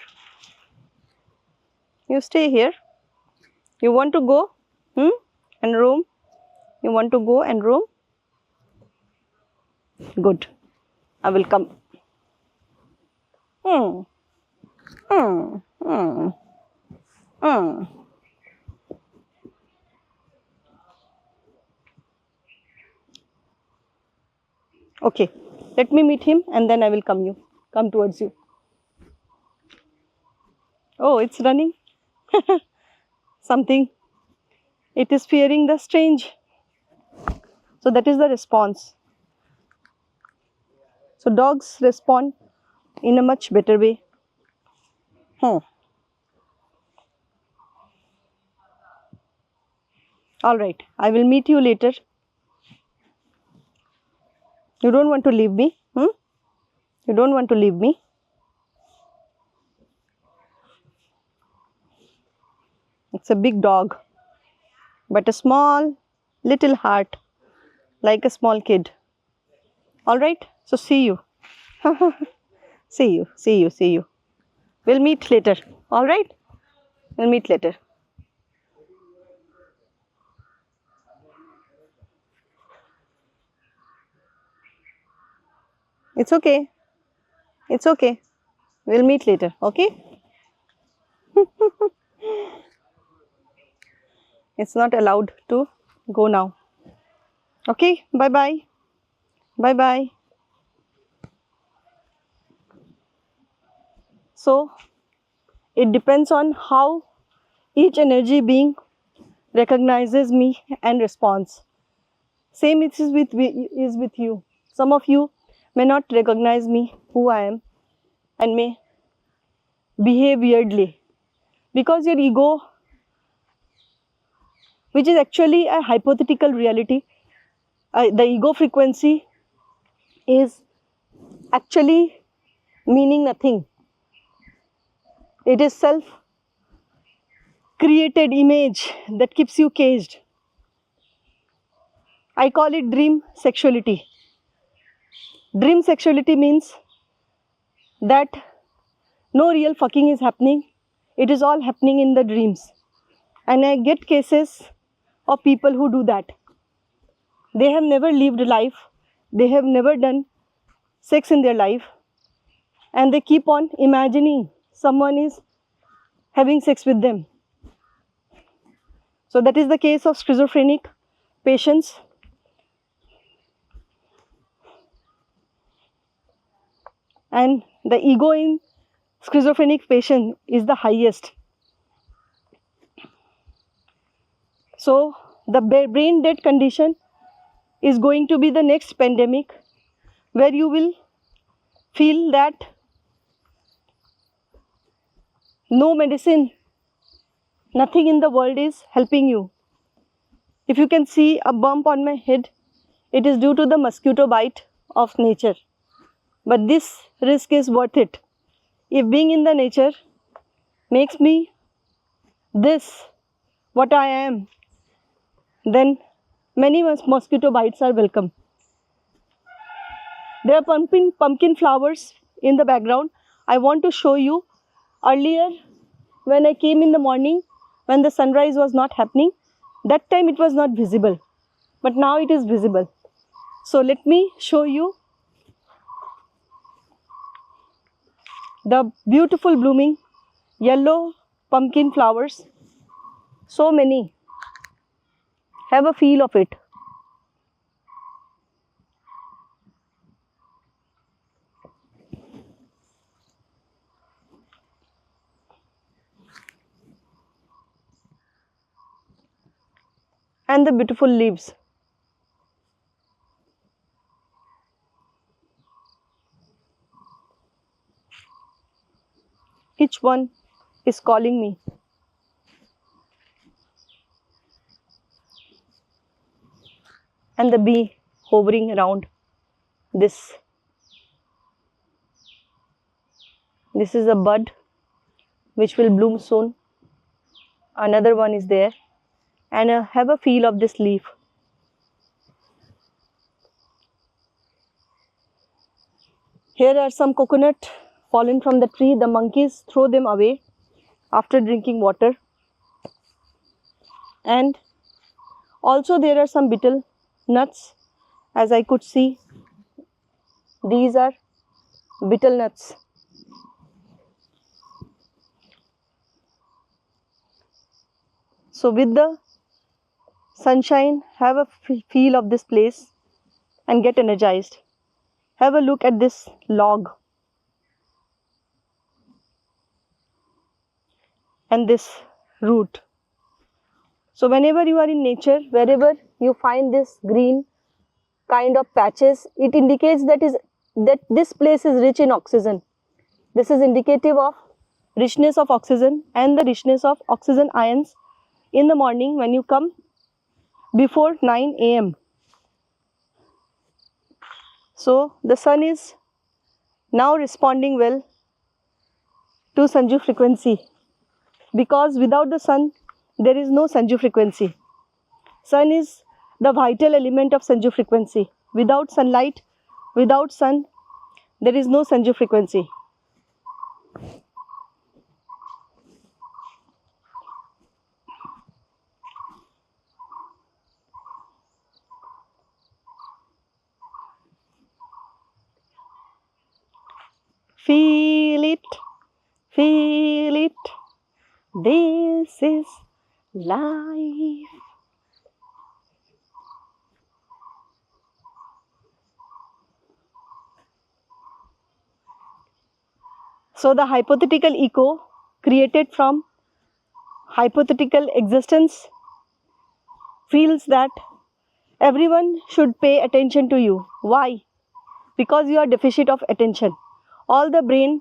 You stay here? You want to go? And roam? You want to go and roam? Good. I will come. Hmm. Hmm. Hmm. Hmm. Okay. Let me meet him and then I will come you. come towards you. Oh, it's running. Something. It is fearing the strange. So that is the response. So dogs respond in a much better way. All right, I will meet you later. You don't want to leave me? You don't want to leave me? It's a big dog, but a small little heart, like a small kid. All right, so see you. See you, see you, see you. We'll meet later. All right, we'll meet later. It's okay. It's okay. We'll meet later. Okay? It's not allowed to go now. Okay? Bye bye. Bye bye. So, it depends on how each energy being recognizes me and responds. Same it is with you. Some of you may not recognize me, who I am, and may behave weirdly because your ego, which is actually a hypothetical reality, the ego frequency is actually meaning nothing. It is self created image that keeps you caged. I call it dream sexuality. Dream sexuality means that no real fucking is happening. It is all happening in the dreams. And I get cases of people who do that. They have never lived life. They have never done sex in their life. And they keep on imagining someone is having sex with them. So that is the case of schizophrenic patients. And the ego in schizophrenic patient is the highest. So the brain dead condition is going to be the next pandemic, where you will feel that no medicine, nothing in the world is helping you. If you can see a bump on my head, it is due to the mosquito bite of nature. But this risk is worth it. If being in the nature makes me this, what I am, then many mosquito bites are welcome. There are pumpkin flowers in the background. I want to show you. Earlier, when I came in the morning, when the sunrise was not happening, that time it was not visible. But now it is visible. So let me show you the beautiful blooming yellow pumpkin flowers. So many. Have a feel of it. And the beautiful leaves. Each one is calling me. And the bee hovering around this. This is a bud which will bloom soon. Another one is there. And have a feel of this leaf. Here are some coconut fallen from the tree. The monkeys throw them away after drinking water. And also there are some betel nuts, as I could see. These are betel nuts. So with the sunshine, have a feel of this place and get energized. Have a look at this log. and this root. So whenever you are in nature, wherever you find this green kind of patches, it indicates that this place is rich in oxygen. This is indicative of richness of oxygen and the richness of oxygen ions in the morning when you come before 9 a.m. So the sun is now responding well to Sanju frequency, because without the sun there is no Sanju frequency. Sun is the vital element of Sanju frequency. Without sunlight, without sun, there is no Sanju frequency. Feel it, feel it, this is life. So the hypothetical ego created from hypothetical existence feels that everyone should pay attention to you. Why? Because you are deficient of attention. All the brain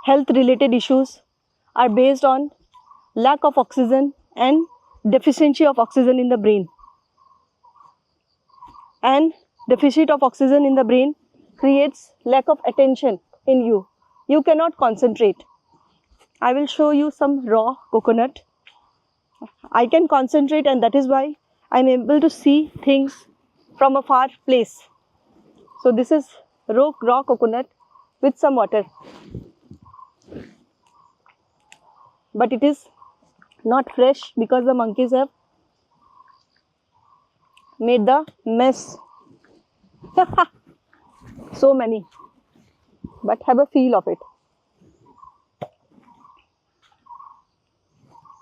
health related issues are based on lack of oxygen and deficiency of oxygen in the brain. And deficit of oxygen in the brain creates lack of attention in you. You cannot concentrate. I will show you some raw coconut. I can concentrate, and that is why I am able to see things from a far place. So this is raw coconut with some water. But it is not fresh because the monkeys have made the mess. So many. But have a feel of it.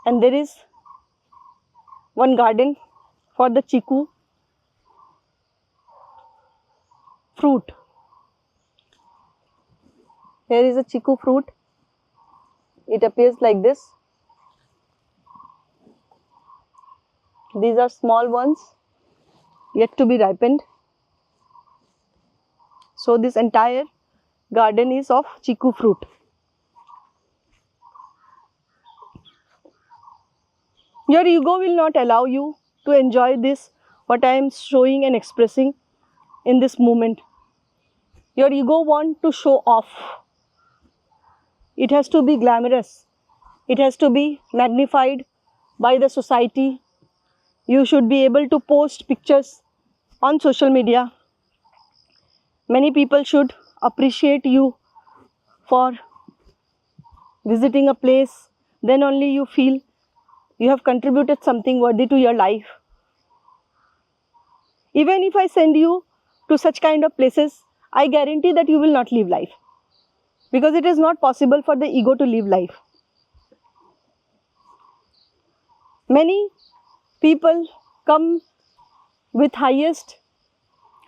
And there is one garden for the chiku fruit. Here is a chiku fruit. It appears like this. These are small ones, yet to be ripened. So this entire garden is of chiku fruit. Your ego will not allow you to enjoy this, what I am showing and expressing in this moment. Your ego wants to show off. It has to be glamorous. It has to be magnified by the society. You should be able to post pictures on social media. Many people should appreciate you for visiting a place. Then only you feel you have contributed something worthy to your life. Even if I send you to such kind of places, I guarantee that you will not live life. Because it is not possible for the ego to live life. Many people come with highest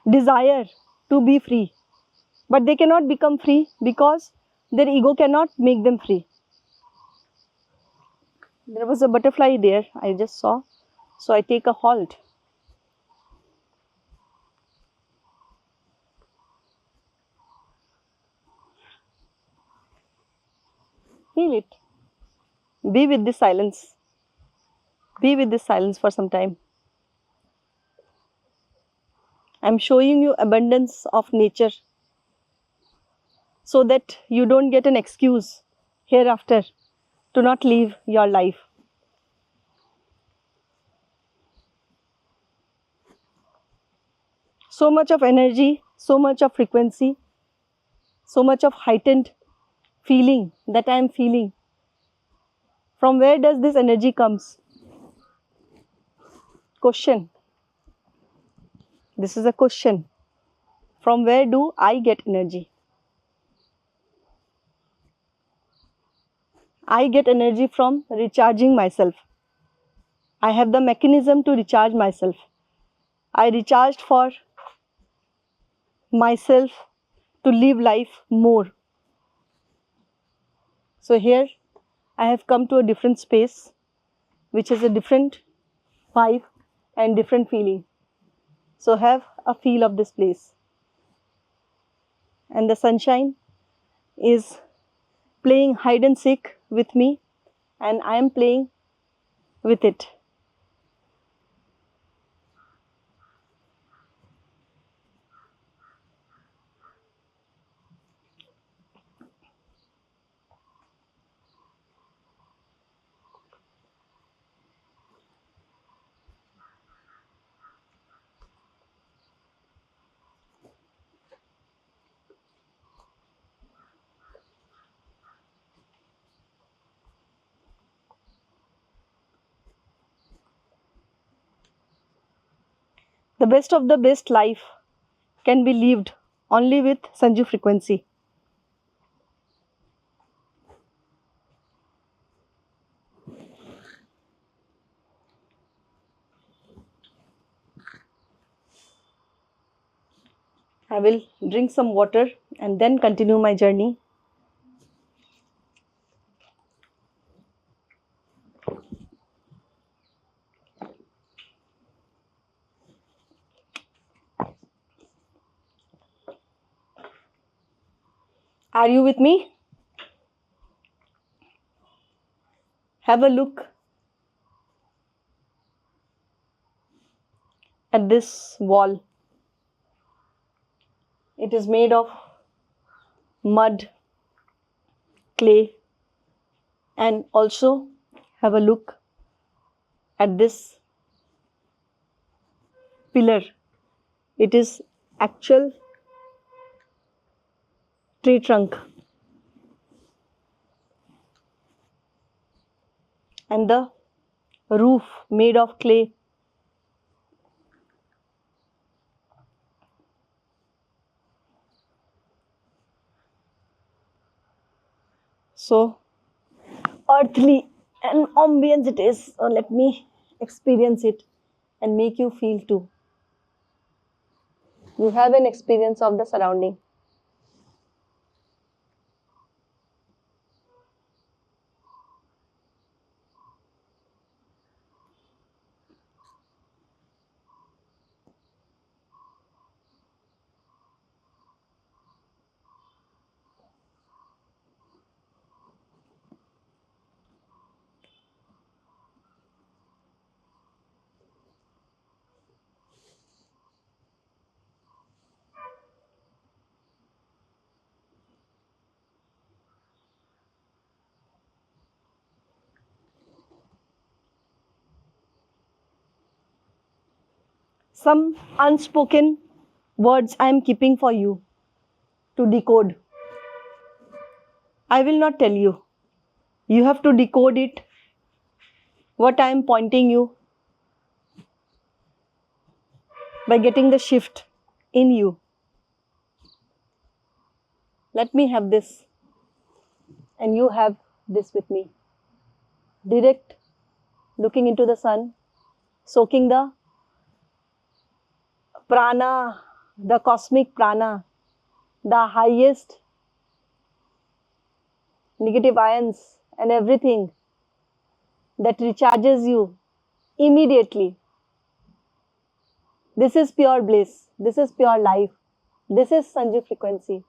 desire to be free. But they cannot become free because their ego cannot make them free. There was a butterfly there, I just saw. So I take a halt. Feel it. Be with this silence. Be with this silence for some time. I am showing you abundance of nature so that you don't get an excuse hereafter to not live your life. So much of energy, so much of frequency, so much of heightened feeling that I am feeling. From where does this energy comes? Question. This is a question. From where do I get energy? I get energy from recharging myself. I have the mechanism to recharge myself. I recharged for myself to live life more. So here I have come to a different space, which is a different vibe and different feeling. So have a feel of this place. And the sunshine is playing hide and seek with me, and I am playing with it. The best of the best life can be lived only with Sanju frequency. I will drink some water and then continue my journey. Are you with me? Have a look at this wall. It is made of mud, clay, and also have a look at this pillar. It is actual tree trunk, and the roof made of clay. So earthly and ambience it is. So let me experience it and make you feel too. You have an experience of the surrounding. Some unspoken words I am keeping for you to decode. I will not tell you. You have to decode it. What I am pointing you by getting the shift in you. Let me have this, and you have this with me. Direct looking into the sun, soaking the prana, the cosmic prana, the highest negative ions and everything that recharges you immediately. This is pure bliss. This is pure life. This is Sanju frequency.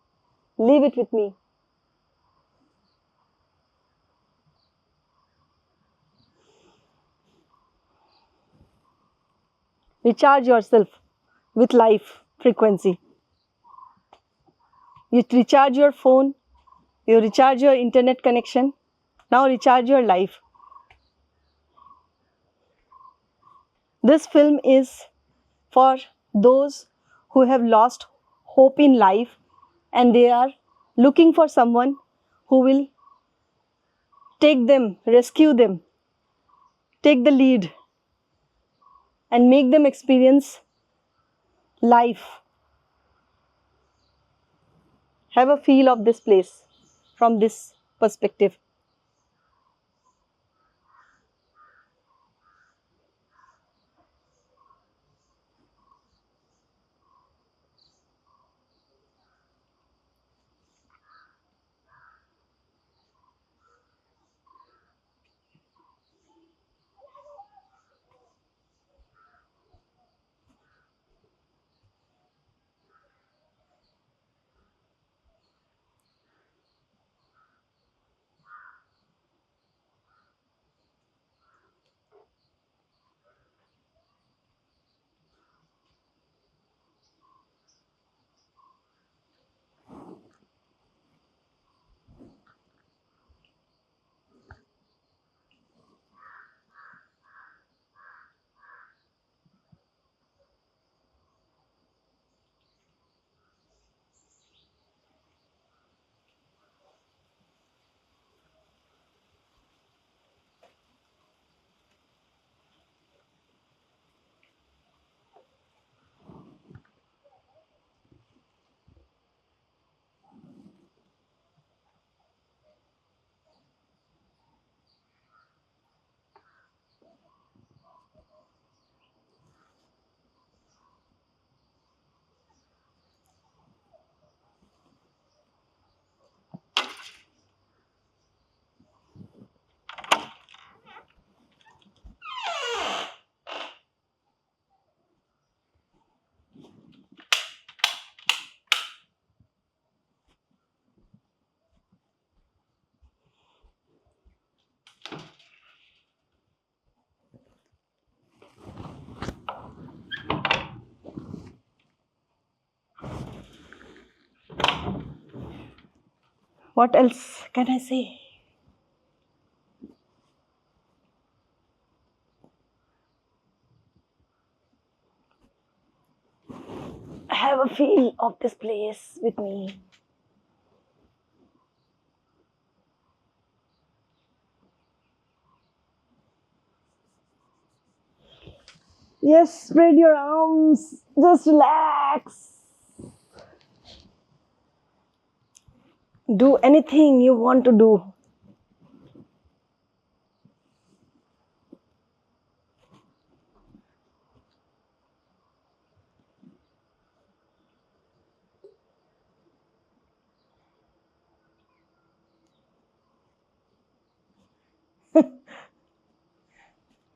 Leave it with me. Recharge yourself with life frequency. You recharge your phone, you recharge your internet connection. Now recharge your life. This film is for those who have lost hope in life and they are looking for someone who will take them, rescue them, take the lead, and make them experience life. Have a feel of this place from this perspective. What else can I say? Have a feel of this place with me. Yes, spread your arms. Just relax. Do anything you want to do.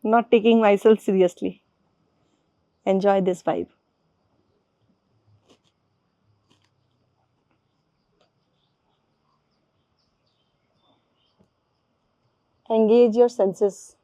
Not taking myself seriously. Enjoy this vibe. Engage your senses.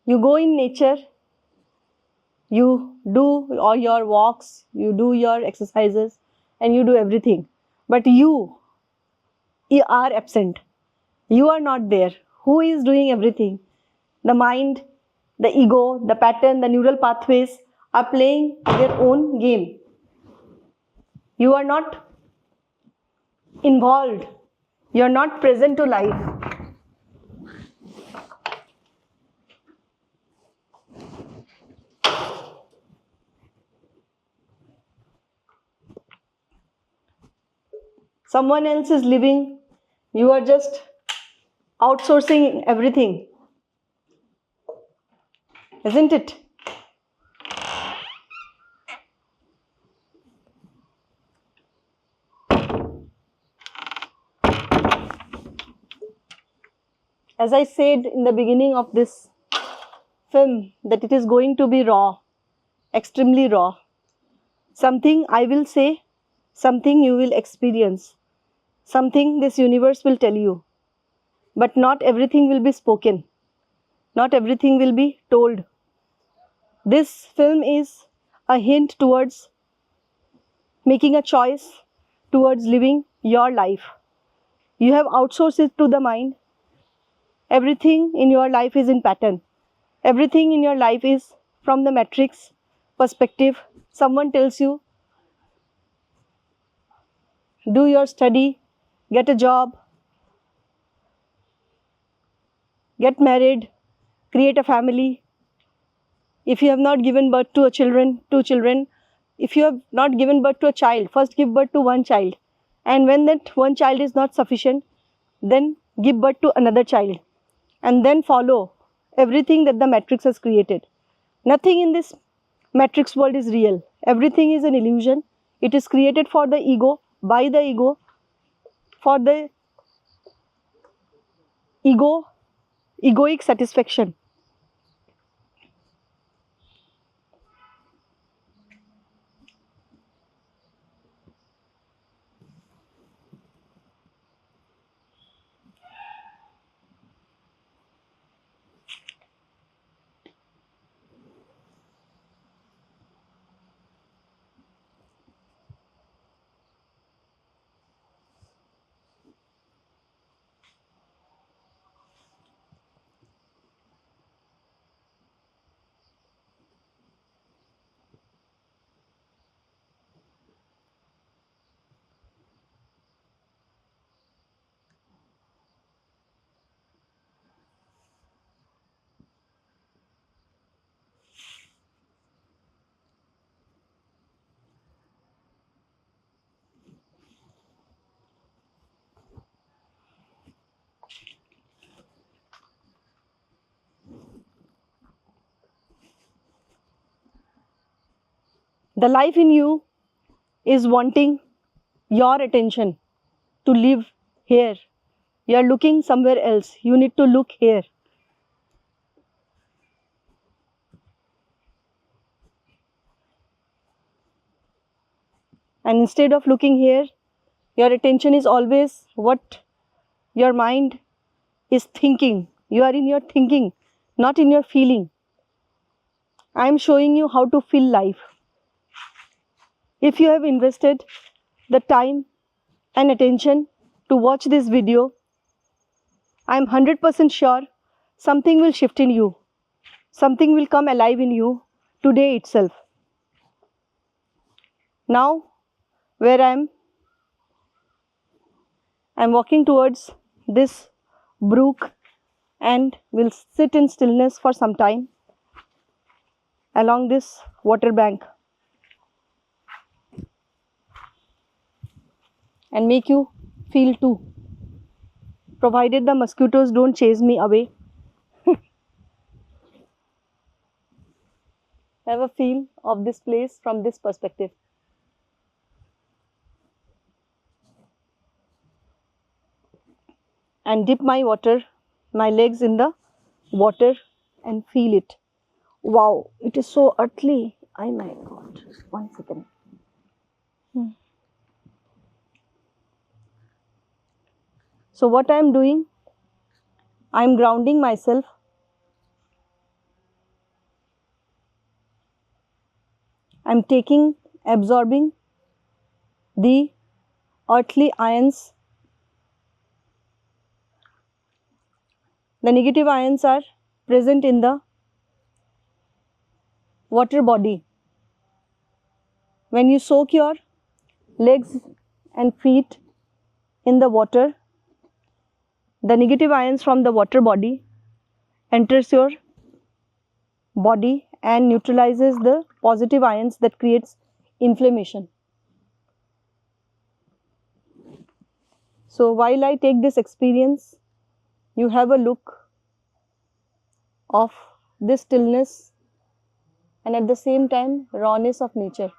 You go in nature, you do all your walks, you do your exercises, and you do everything. But you are absent. You are not there. Who is doing everything? The mind, the ego, the pattern, the neural pathways are playing their own game. You are not involved. You are not present to life. Someone else is living. You are just outsourcing everything. Isn't it? As I said in the beginning of this film, that it is going to be raw, extremely raw. Something I will say, something you will experience, something this universe will tell you. But not everything will be spoken, not everything will be told. This film is a hint towards making a choice, towards living your life. You have outsourced it to the mind. Everything in your life is in pattern. Everything in your life is from the matrix perspective. Someone tells you, do your study, get a job, get married, create a family. If you have not given birth to two children, if you have not given birth to a child, first give birth to one child. And when that one child is not sufficient, then give birth to another child. And then follow everything that the matrix has created. Nothing in this matrix world is real. Everything is an illusion. It is created for the ego, by the ego, for the egoic satisfaction. The life in you is wanting your attention to live here. You are looking somewhere else. You need to look here. And instead of looking here, your attention is always what your mind is thinking. You are in your thinking, not in your feeling. I am showing you how to feel life. If you have invested the time and attention to watch this video, I am 100% sure something will shift in you. Something will come alive in you today itself. Now, where I'm walking towards this brook and will sit in stillness for some time along this water bank and make you feel too, provided the mosquitoes don't chase me away. Have a feel of this place from this perspective. And dip my legs in the water and feel it. Wow, it is so earthly. Oh my God, 1 second. So what I am doing, I am grounding myself. I am absorbing the earthly ions. The negative ions are present in the water body. When you soak your legs and feet in the water, the negative ions from the water body enters your body and neutralizes the positive ions that creates inflammation. So while I take this experience, you have a look of this stillness and at the same time rawness of nature.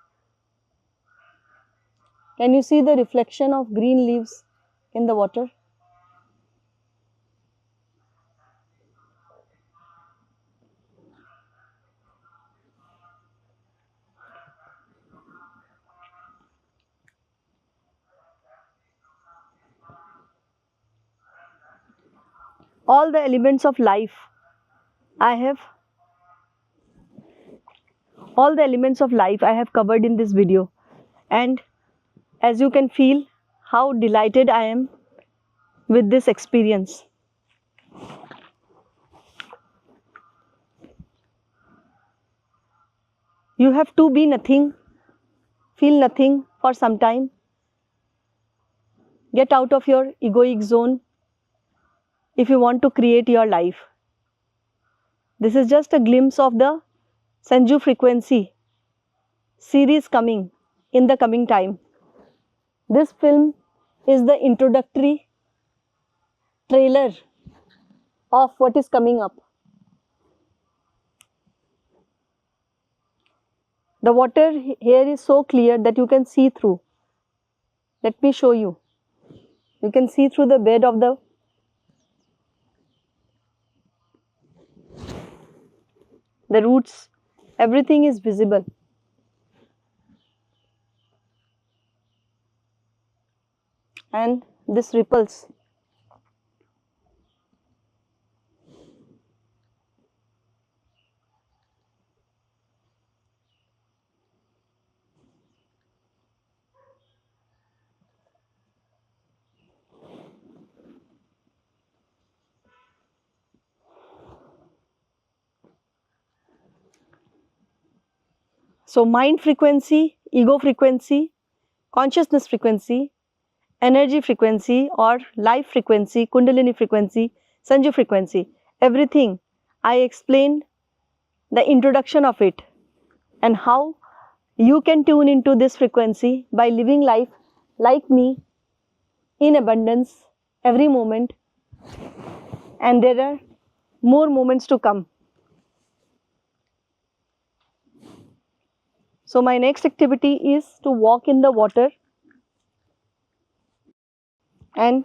Can you see the reflection of green leaves in the water? All the elements of life I have covered in this video, and as you can feel how delighted I am with this experience. You have to be nothing, feel nothing for some time. Get out of your egoic zone if you want to create your life. This is just a glimpse of the Sanju frequency series coming in the coming time. This film is the introductory trailer of what is coming up. The water here is so clear that you can see through. Let me show you. You can see through the bed of the roots. Everything is visible. And this ripples. So mind frequency, ego frequency, consciousness frequency, energy frequency or life frequency, Kundalini frequency, Sanju frequency, everything I explained the introduction of it and how you can tune into this frequency by living life like me in abundance every moment, and there are more moments to come. So my next activity is to walk in the water and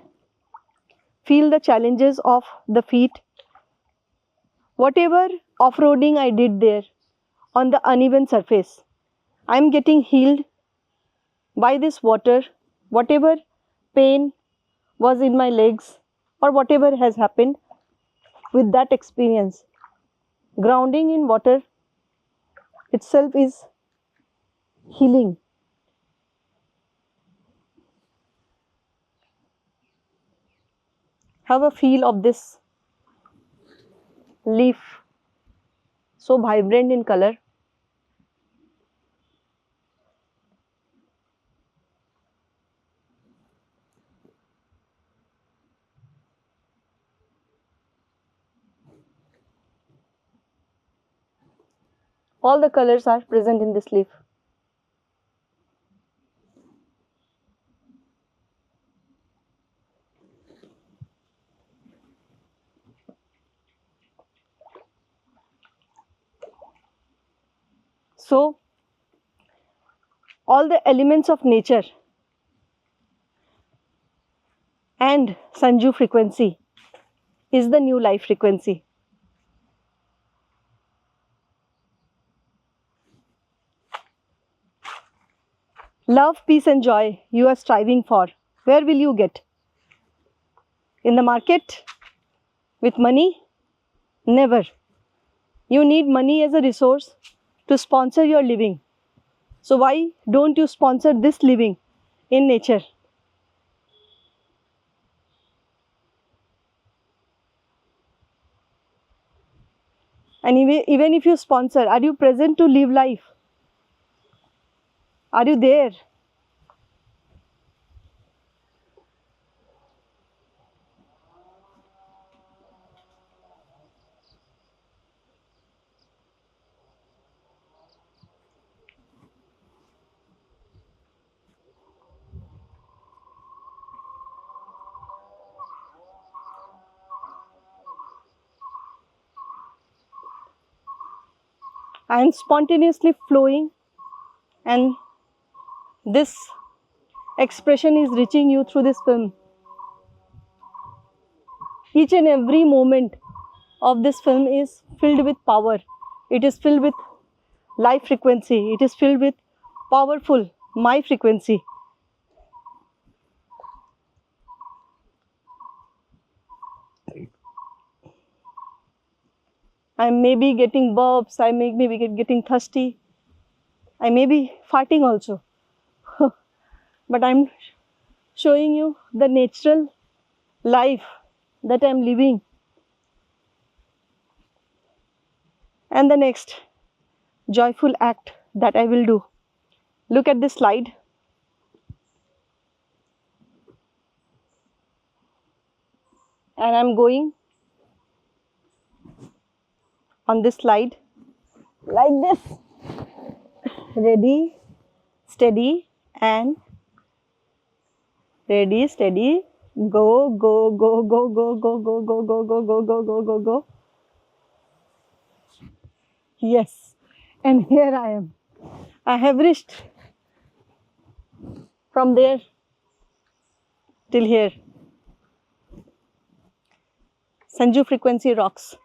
feel the challenges of the feet. Whatever off-roading I did there on the uneven surface, I am getting healed by this water. Whatever pain was in my legs or whatever has happened with that experience, grounding in water itself is healing. Have a feel of this leaf, so vibrant in color. All the colors are present in this leaf. So, all the elements of nature and Sanju frequency is the new life frequency. Love, peace and joy you are striving for, where will you get? In the market? With money? Never. You need money as a resource to sponsor your living. So why don't you sponsor this living in nature? And even if you sponsor, are you present to live life? Are you there? I am spontaneously flowing, and this expression is reaching you through this film. Each and every moment of this film is filled with power. It is filled with life frequency. It is filled with powerful my frequency. I may be getting burps, I may be getting thirsty, I may be farting also. But I'm showing you the natural life that I'm living. And the next joyful act that I will do. Look at this slide. And I'm going on this slide like this. Ready, steady, and ready, steady, go, go, go, go, go, go, go, go, go, go, go, go, go, go, go. Yes, and here I am. I have reached from there till here. Sanju frequency rocks.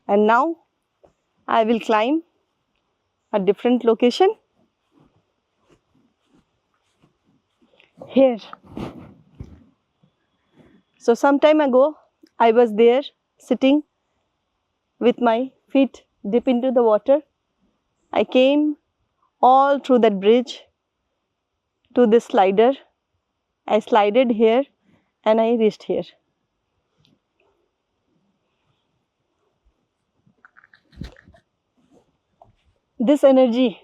And now I will climb a different location. Here. So some time ago, I was there sitting with my feet deep into the water. I came all through that bridge to this slider. I slided here and I reached here. This energy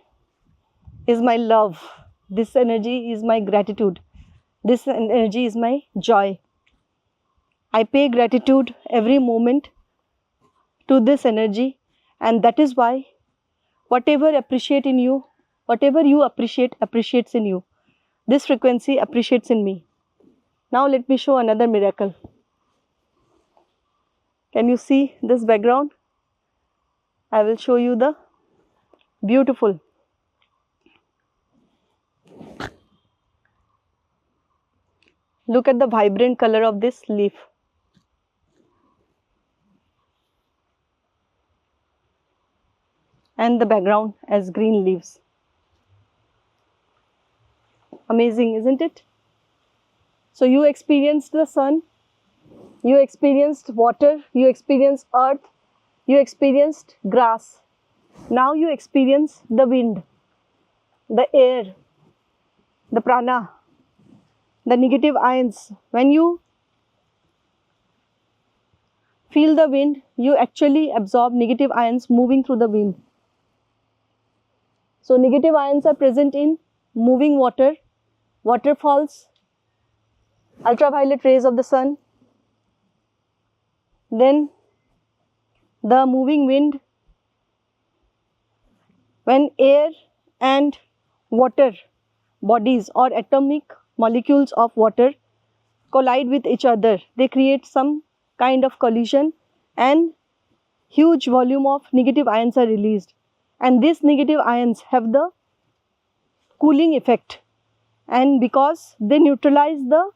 is my love. This energy is my gratitude. This energy is my joy. I pay gratitude every moment to this energy, and that is why whatever appreciate in you, whatever you appreciate, appreciates in you. This frequency appreciates in me. Now let me show another miracle. Can you see this background? I will show you the beautiful. Look at the vibrant color of this leaf. And the background as green leaves. Amazing, isn't it? So you experienced the sun, you experienced water, you experienced earth, you experienced grass. Now you experience the wind, the air, the prana, the negative ions. When you feel the wind, you actually absorb negative ions moving through the wind. So negative ions are present in moving water, waterfalls, ultraviolet rays of the sun, then the moving wind. When air and water bodies or atomic molecules of water collide with each other, they create some kind of collision and huge volume of negative ions are released. And these negative ions have the cooling effect, and because they neutralize the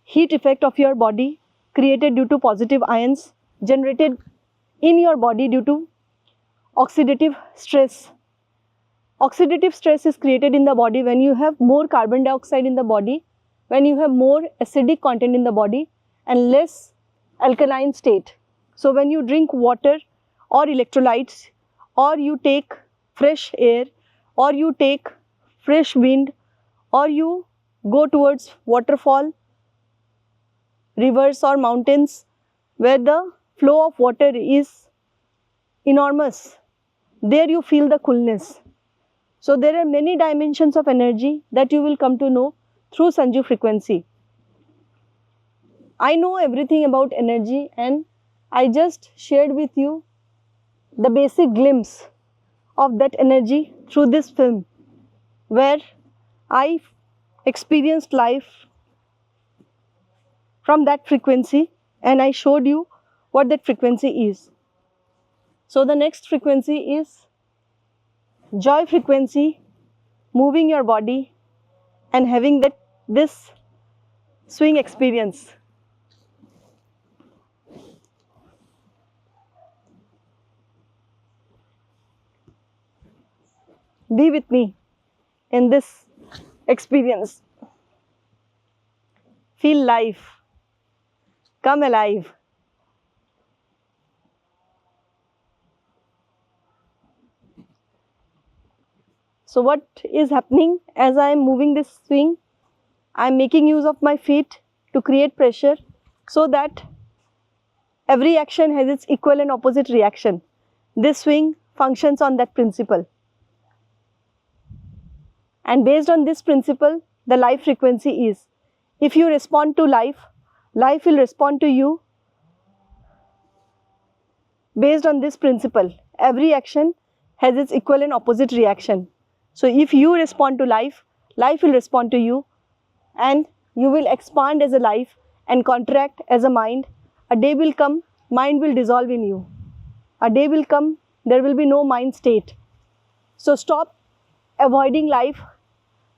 heat effect of your body created due to positive ions generated in your body due to oxidative stress. Oxidative stress is created in the body when you have more carbon dioxide in the body, when you have more acidic content in the body and less alkaline state. So when you drink water or electrolytes, or you take fresh air, or you take fresh wind, or you go towards waterfall, rivers or mountains where the flow of water is enormous, there you feel the coolness. So there are many dimensions of energy that you will come to know through Sanju frequency. I know everything about energy and I just shared with you the basic glimpse of that energy through this film, where I experienced life from that frequency and I showed you what that frequency is. So the next frequency is joy frequency, moving your body and having this swing experience. Be with me in this experience. Feel life. Come alive. So what is happening as I am moving this swing? I am making use of my feet to create pressure so that every action has its equal and opposite reaction. This swing functions on that principle. And based on this principle, the life frequency is, if you respond to life, life will respond to you based on this principle. Every action has its equal and opposite reaction. So if you respond to life, life will respond to you, and you will expand as a life and contract as a mind. A day will come, mind will dissolve in you. A day will come, there will be no mind state. So stop avoiding life,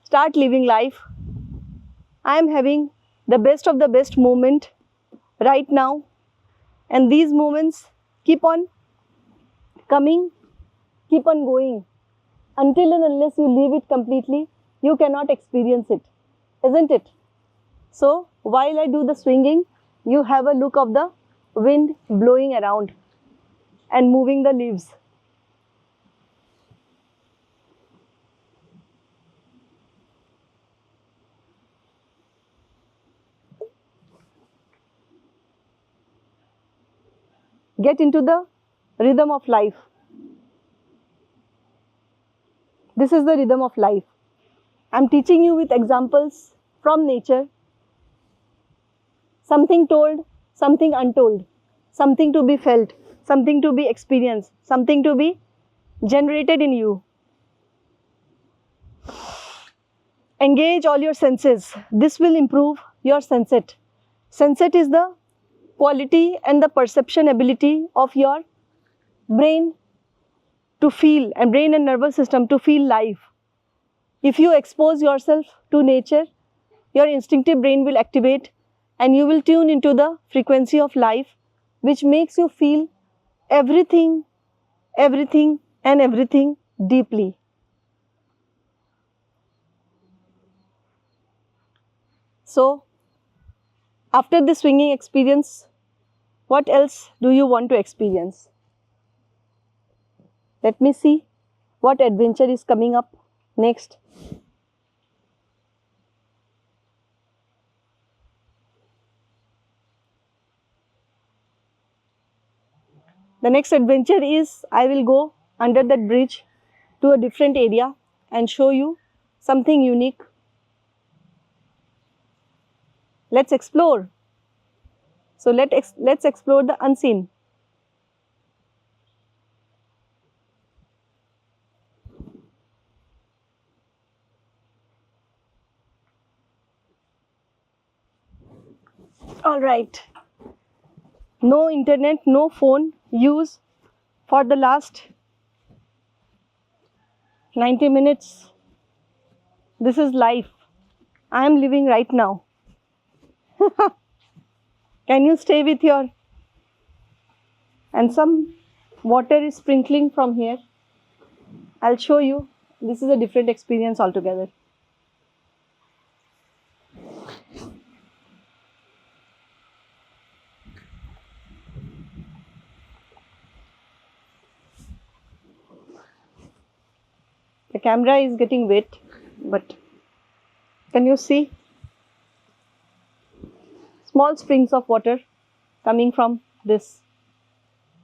start living life. I am having the best of the best moment right now, and these moments keep on coming, keep on going. Until and unless you leave it completely, you cannot experience it, isn't it? So while I do the swinging, you have a look of the wind blowing around and moving the leaves. Get into the rhythm of life. This is the rhythm of life. I am teaching you with examples from nature. Something told, something untold, something to be felt, something to be experienced, something to be generated in you. Engage all your senses. This will improve your sunset. Sunset is the quality and the perception ability of your brain to feel, and brain and nervous system to feel life. If you expose yourself to nature, your instinctive brain will activate and you will tune into the frequency of life, which makes you feel everything, everything and everything deeply. So, after this swinging experience, what else do you want to experience? Let me see what adventure is coming up next. The next adventure is I will go under that bridge to a different area and show you something unique. Let's explore. So let's explore the unseen. All right. No internet, no phone use for the last 90 minutes. This is life. I am living right now. Can you stay with your... And some water is sprinkling from here. I'll show you. This is a different experience altogether. The camera is getting wet, but can you see small springs of water coming from this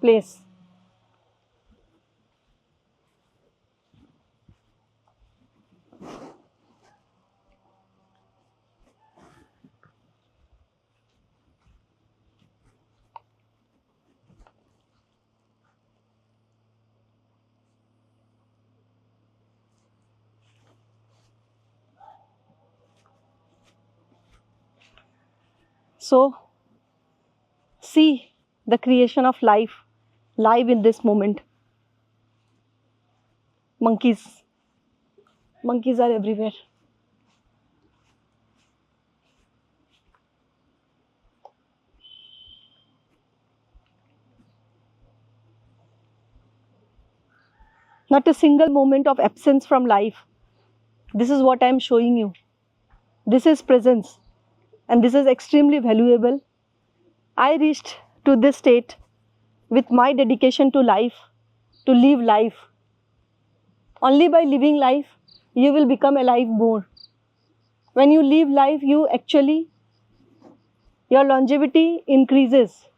place? So, see the creation of life live in this moment. Monkeys. Monkeys are everywhere. Not a single moment of absence from life. This is what I am showing you. This is presence, and this is extremely valuable. I reached to this state with my dedication to life, to live life. Only by living life, you will become alive more. When you live life, your longevity increases.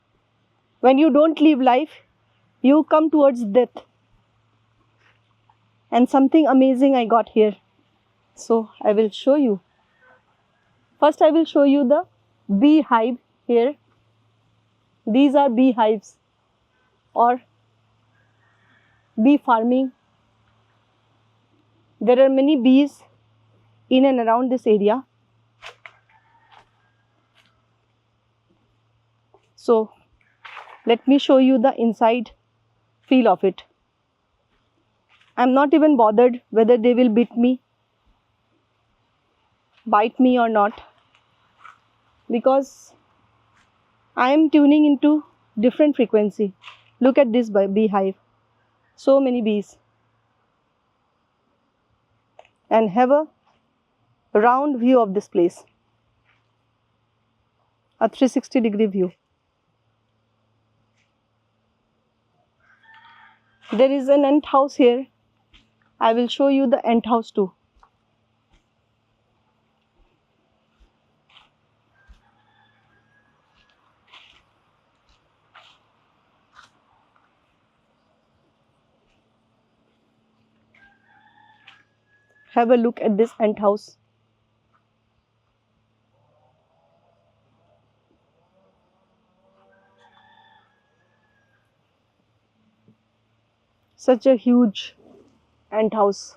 When you don't live life, you come towards death. And something amazing I got here. So I will show you. First, I will show you the beehive here. These are beehives or bee farming. There are many bees in and around this area. So let me show you the inside feel of it. I'm not even bothered whether they will bite me or not, because I am tuning into different frequency. Look at this beehive. So many bees. And have a round view of this place. A 360-degree view. There is an ant house here. I will show you the ant house too. Have a look at this ant house. Such a huge ant house.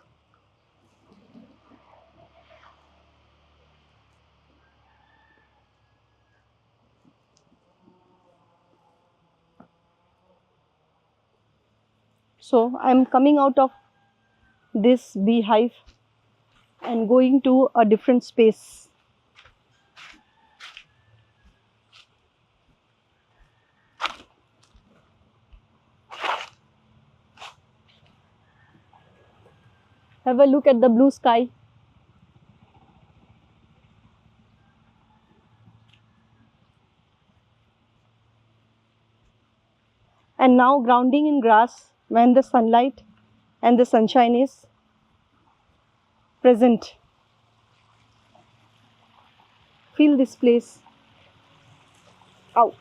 So I am coming out of this beehive and going to a different space. Have a look at the blue sky. And now grounding in grass when the sunlight and the sunshine is present. Feel this place. Ow.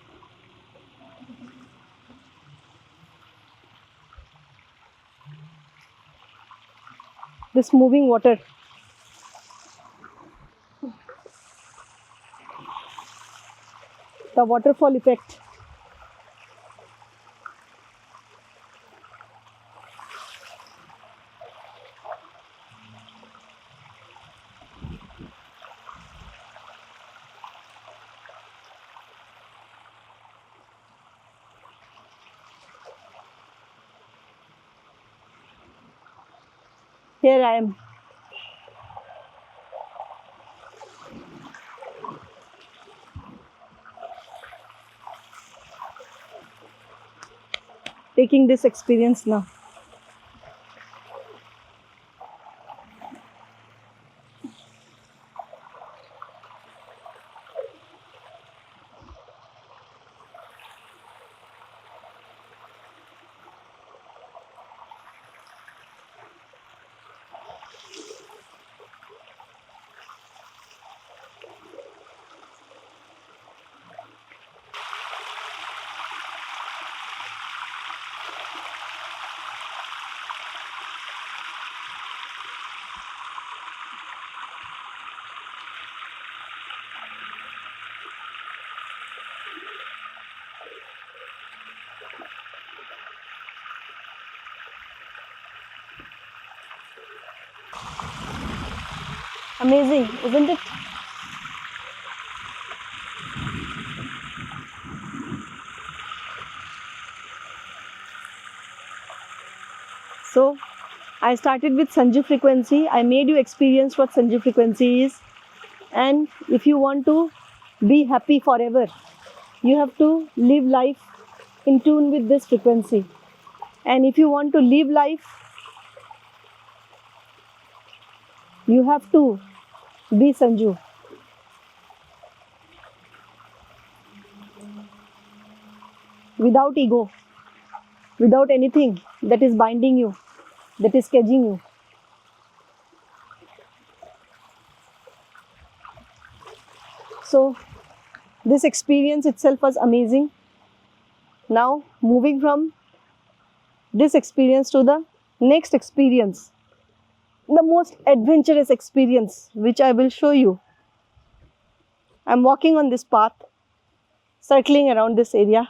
This moving water. The waterfall effect. Here I am. Taking this experience now. Amazing, isn't it? So, I started with Sanju frequency. I made you experience what Sanju frequency is. And if you want to be happy forever, you have to live life in tune with this frequency. And if you want to live life, you have to be Sanju. Without ego, without anything that is binding you, that is caging you. So, this experience itself was amazing. Now, moving from this experience to the next experience, the most adventurous experience, which I will show you. I'm walking on this path, circling around this area.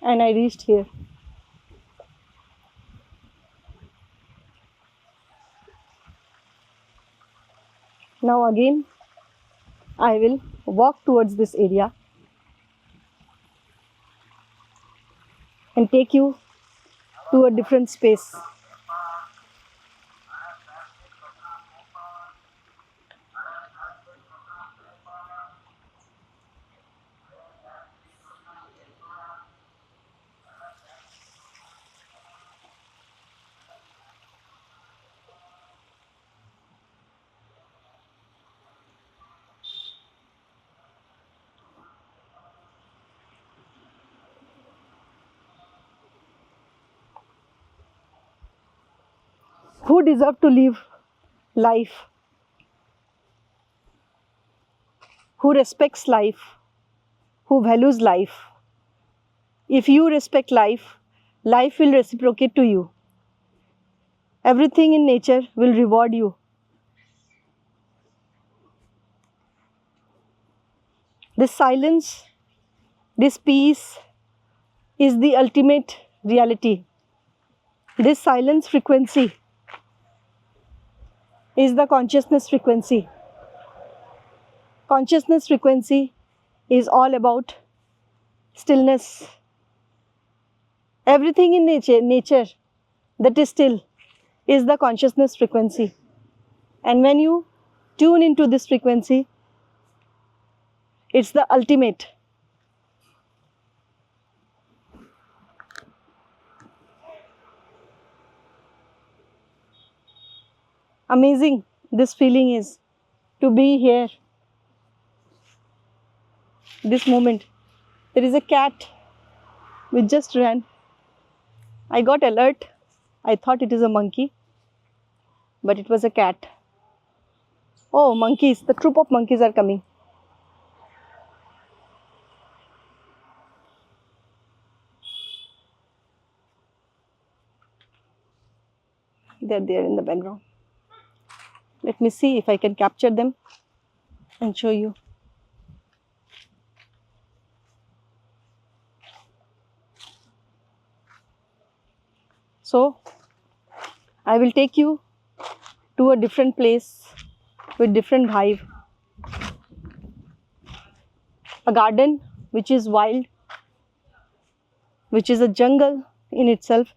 And I reached here. Now again, I will walk towards this area and take you to a different space. Who deserve to live life? Who respects life? Who values life? If you respect life, life will reciprocate to you. Everything in nature will reward you. This silence, this peace is the ultimate reality. This silence frequency is the consciousness frequency. Consciousness frequency is all about stillness. Everything in nature that is still is the consciousness frequency. And when you tune into this frequency, It's the ultimate. Amazing this feeling is to be here. This moment. There is a cat which just ran. I got alert. I thought it is a monkey, but it was a cat. Oh, monkeys. The troop of monkeys are coming. They're there in the background. Let me see if I can capture them and show you. So, I will take you to a different place with different vibe. A garden which is wild, which is a jungle in itself.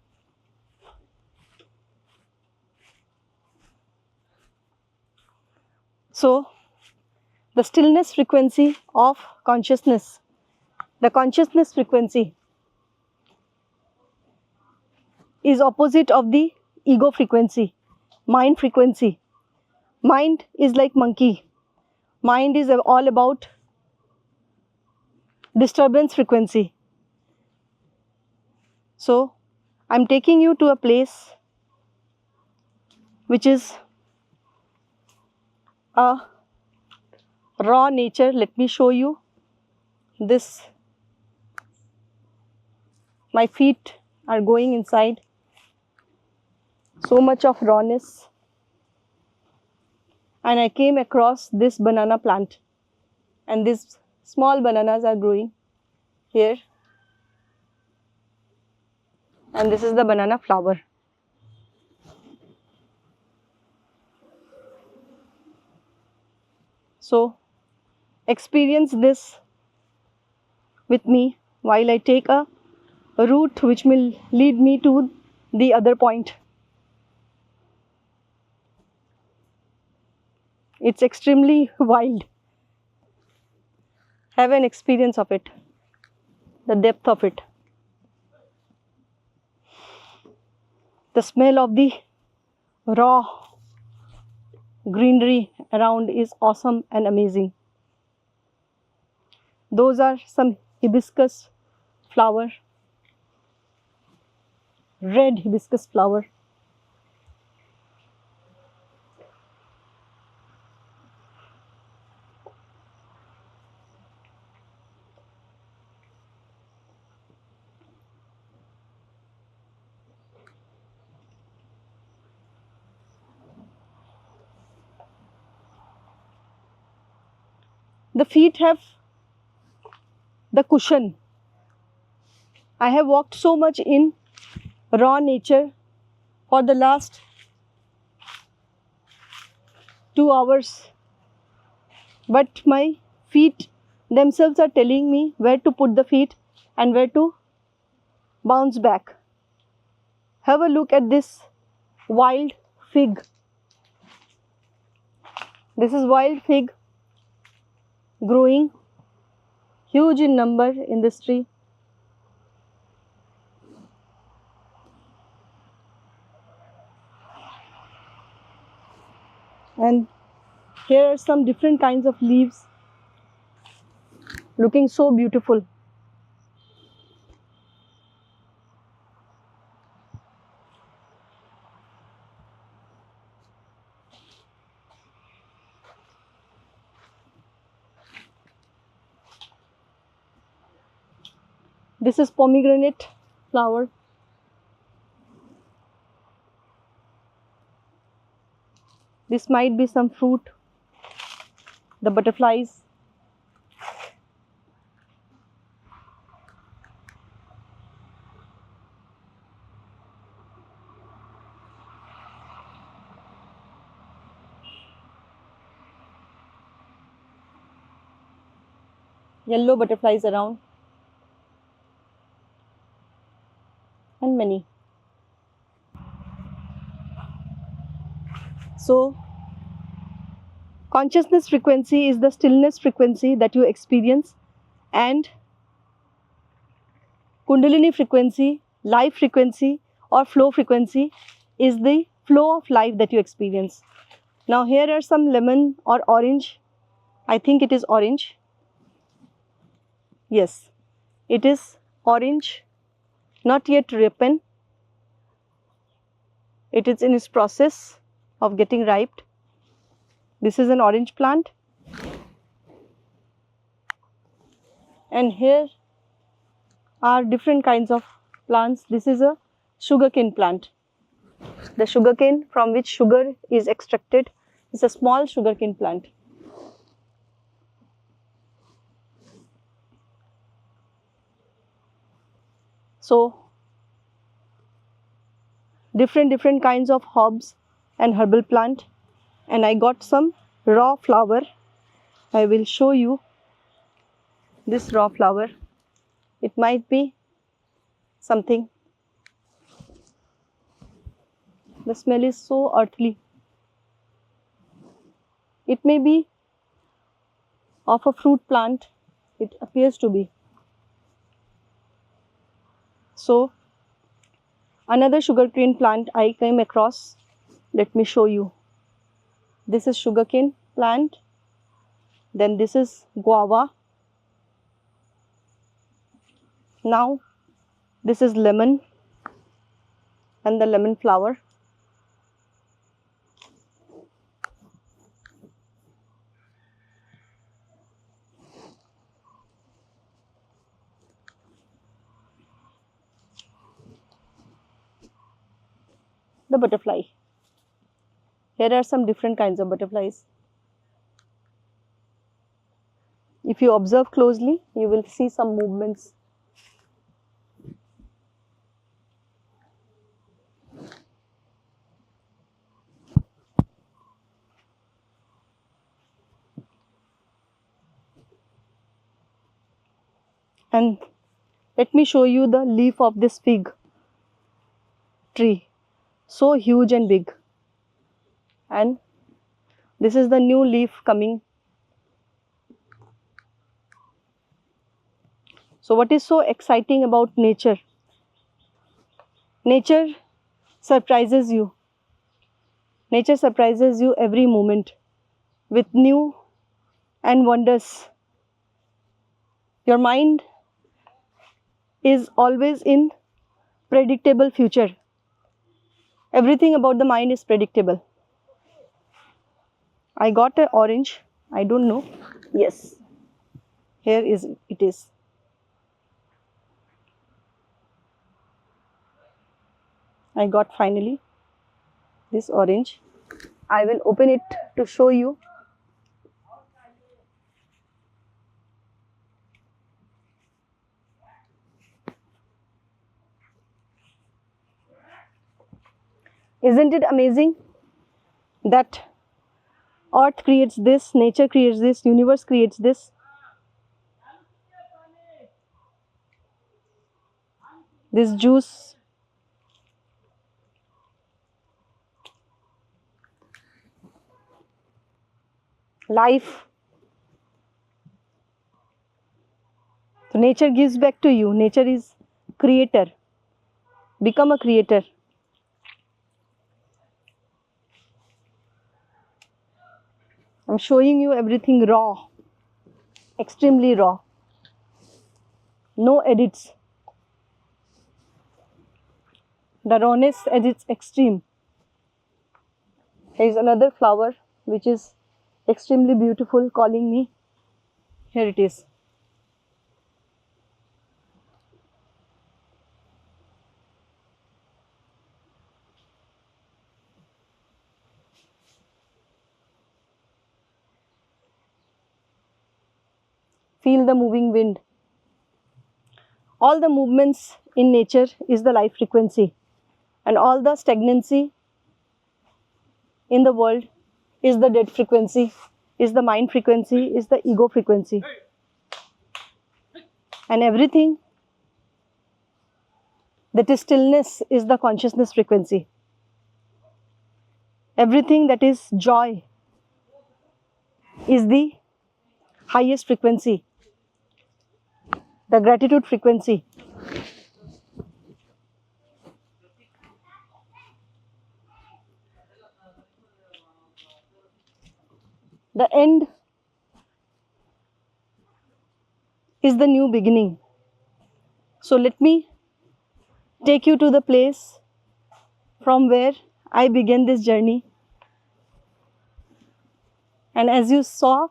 So, the stillness frequency of consciousness, the consciousness frequency is opposite of the ego frequency, mind frequency. Mind is like monkey. Mind is all about disturbance frequency. So, I'm taking you to a place which is a raw nature. Let me show you this. My feet are going inside. So much of rawness. And I came across this banana plant. And these small bananas are growing here. And this is the banana flower. So, experience this with me while I take a route which will lead me to the other point. It's extremely wild. Have an experience of it, the depth of it. The smell of the raw greenery around is awesome and amazing. Those are some hibiscus flower, red hibiscus flower. The feet have the cushion. I have walked so much in raw nature for the last 2 hours, but my feet themselves are telling me where to put the feet and where to bounce back. Have a look at this wild fig. This is wild fig growing huge in number in this tree. And here are some different kinds of leaves looking so beautiful. This is pomegranate flower. This might be some fruit. The butterflies. Yellow butterflies around. And many. So, Consciousness frequency is the stillness frequency that you experience, and Kundalini frequency, life frequency or flow frequency is the flow of life that you experience. Now here are some lemon or orange. I think it is orange. Yes, it is orange, not yet ripened. It is in its process of getting ripe. This is an orange plant. And here are different kinds of plants. This is a sugarcane plant. The sugarcane from which sugar is extracted is a small sugarcane plant. So, different kinds of herbs and herbal plant, and I got some raw flower. I will show you this raw flower. It might be something. The smell is so earthly. It may be of a fruit plant. It appears to be. So, another sugarcane plant I came across. Let me show you. This is sugarcane plant. Then this is guava. Now this is lemon and the lemon flower. The butterfly. Here are some different kinds of butterflies. If you observe closely, you will see some movements. And let me show you the leaf of this fig tree. So huge and big. And this is the new leaf coming. So what is so exciting about nature? Nature surprises you. Nature surprises you every moment with new and wonders. Your mind is always in predictable future. Everything about the mind is predictable. I got an orange. I don't know. Yes. Here it is. I got finally this orange. I will open it to show you. Isn't it amazing that earth creates this, nature creates this, universe creates this? This juice, life. So nature gives back to you. Nature is creator. Become a creator. I'm showing you everything raw, extremely raw. No edits. The rawness at its extreme. Here is another flower which is extremely beautiful calling me. Here it is. Feel the moving wind. All the movements in nature is the life frequency, and all the stagnancy in the world is the dead frequency, is the mind frequency, is the ego frequency. And everything that is stillness is the consciousness frequency. Everything that is joy is the highest frequency, the gratitude frequency. The end is the new beginning. So let me take you to the place from where I began this journey. And as you saw,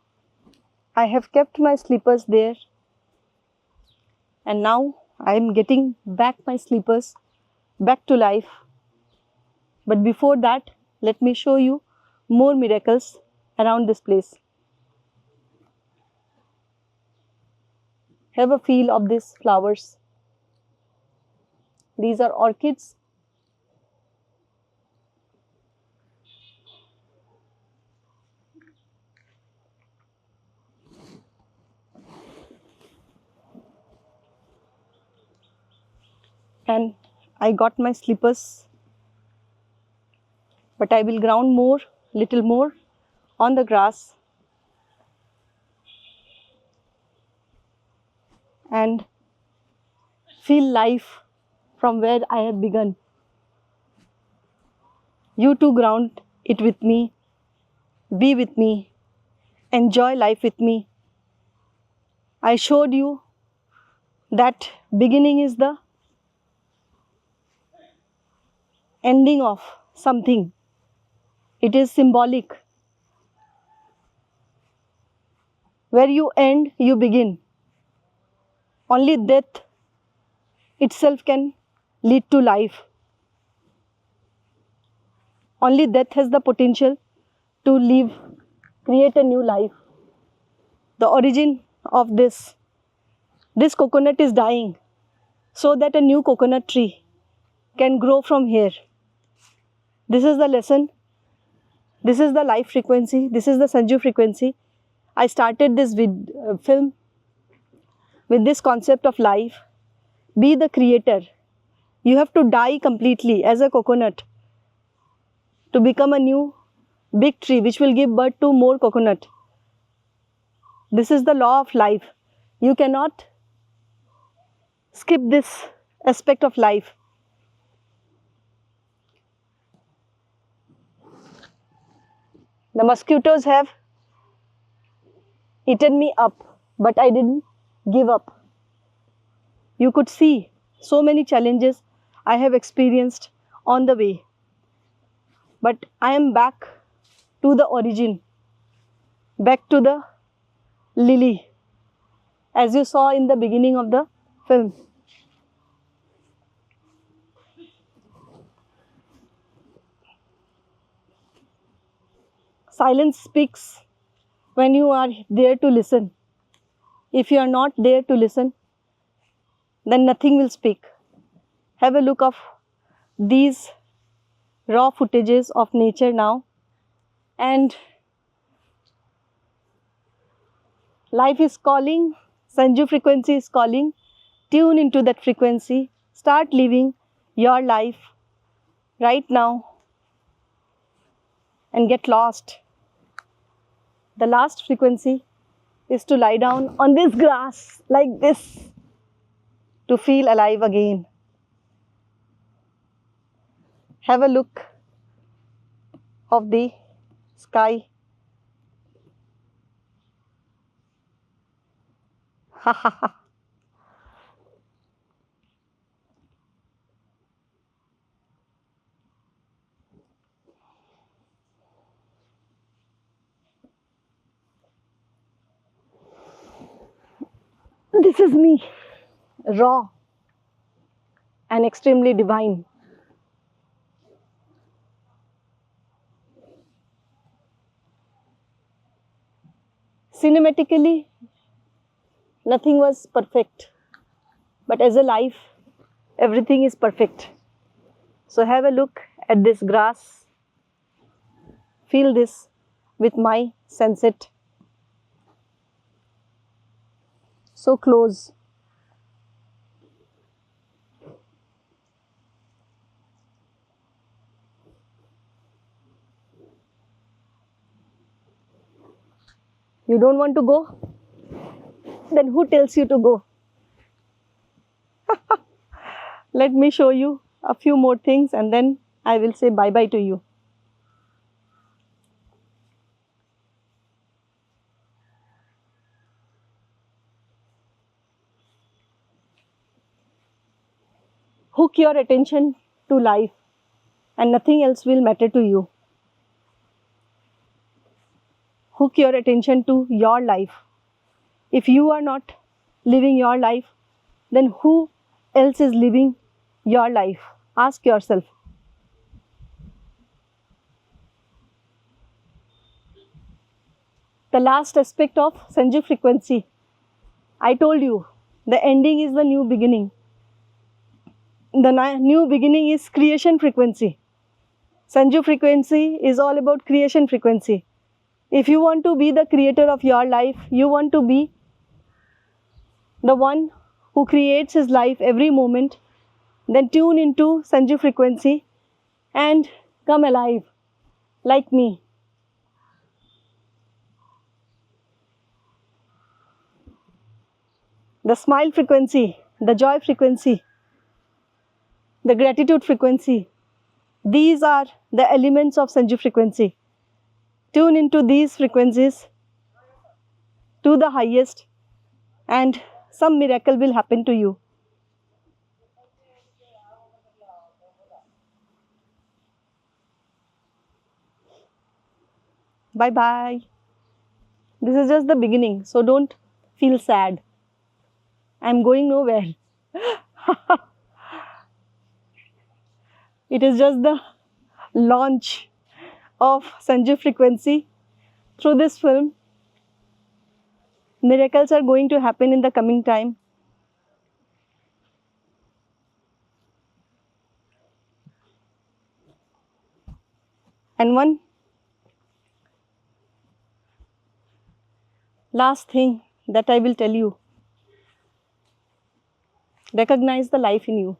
I have kept my slippers there. And now I am getting back my slippers back to life. But before that, let me show you more miracles around this place. Have a feel of these flowers. These are orchids. And I got my slippers, but I will ground more, little more on the grass and feel life from where I have begun. You too ground it with me, be with me, enjoy life with me. I showed you that beginning is the ending of something. It is symbolic. Where you end, you begin. Only death itself can lead to life. Only death has the potential to live, create a new life. The origin of this coconut is dying so that a new coconut tree can grow from here. This is the lesson. This is the life frequency. This is the Sanju frequency. I started this film with this concept of life. Be the creator. You have to die completely as a coconut to become a new big tree which will give birth to more coconut. This is the law of life. You cannot skip this aspect of life. The mosquitoes have eaten me up, but I didn't give up. You could see so many challenges I have experienced on the way. But I am back to the origin, back to the lily, as you saw in the beginning of the film. Silence speaks when you are there to listen. If you are not there to listen, then nothing will speak. Have a look of these raw footages of nature now, and life is calling, Sanju frequency is calling. Tune into that frequency. Start living your life right now and get lost. The last frequency is to lie down on this grass like this to feel alive again. Have a look of the sky. Ha ha ha. This is me, raw and extremely divine. Cinematically, nothing was perfect, but as a life, everything is perfect. So have a look at this grass. Feel this with my sunset. So close. You don't want to go? Then who tells you to go? Let me show you a few more things and then I will say bye-bye to you. Hook your attention to life and nothing else will matter to you. Hook your attention to your life. If you are not living your life, then who else is living your life? Ask yourself. The last aspect of Sanju frequency. I told you, the ending is the new beginning. The new beginning is creation frequency. Sanju frequency is all about creation frequency. If you want to be the creator of your life, you want to be the one who creates his life every moment, then tune into Sanju frequency and come alive like me. The smile frequency, the joy frequency, the gratitude frequency. These are the elements of Sanju frequency. Tune into these frequencies to the highest and some miracle will happen to you. Bye bye. This is just the beginning, so don't feel sad. I'm going nowhere. It is just the launch of Sanju frequency through this film. Miracles are going to happen in the coming time. And one last thing that I will tell you. Recognize the life in you.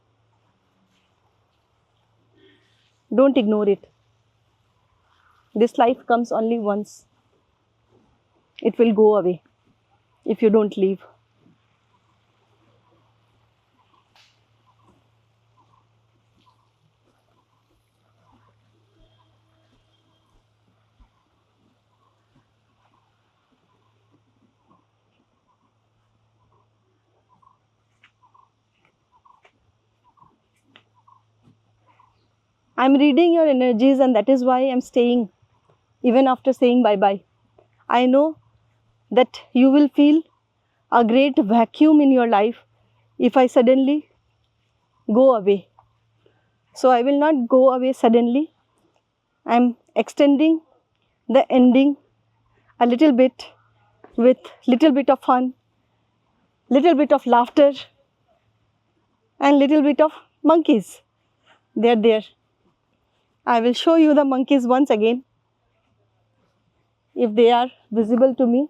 Don't ignore it. This life comes only once. It will go away if you don't leave. I'm reading your energies and that is why I'm staying even after saying bye-bye. I know that you will feel a great vacuum in your life if I suddenly go away. So I will not go away suddenly. I'm extending the ending a little bit with little bit of fun, little bit of laughter and little bit of monkeys. They're there. I will show you the monkeys once again if they are visible to me.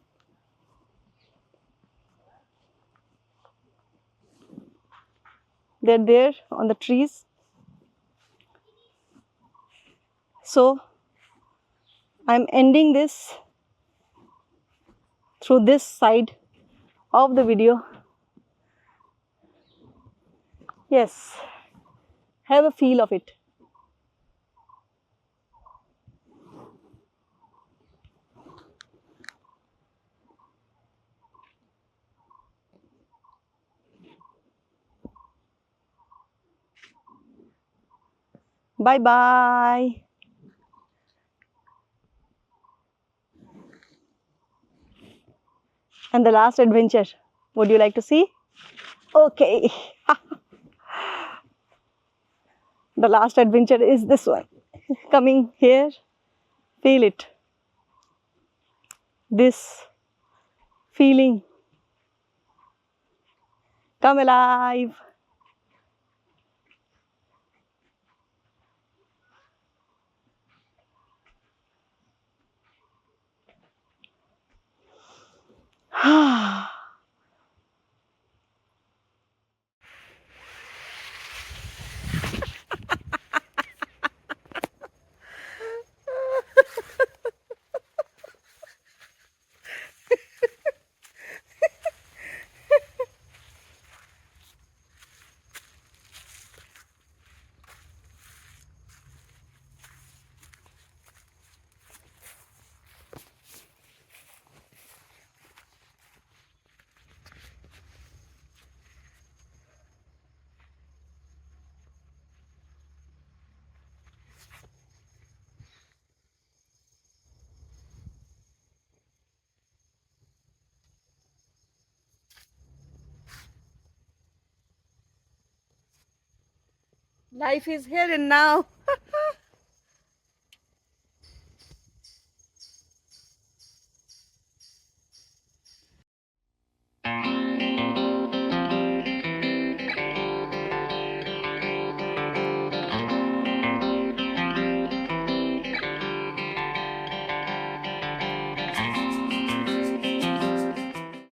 They're there on the trees. So I'm ending this through this side of the video. Yes, have a feel of it. Bye bye. And the last adventure, would you like to see? Okay. The last adventure is this one. Coming here, feel it. This feeling. Come alive. Life is here and now.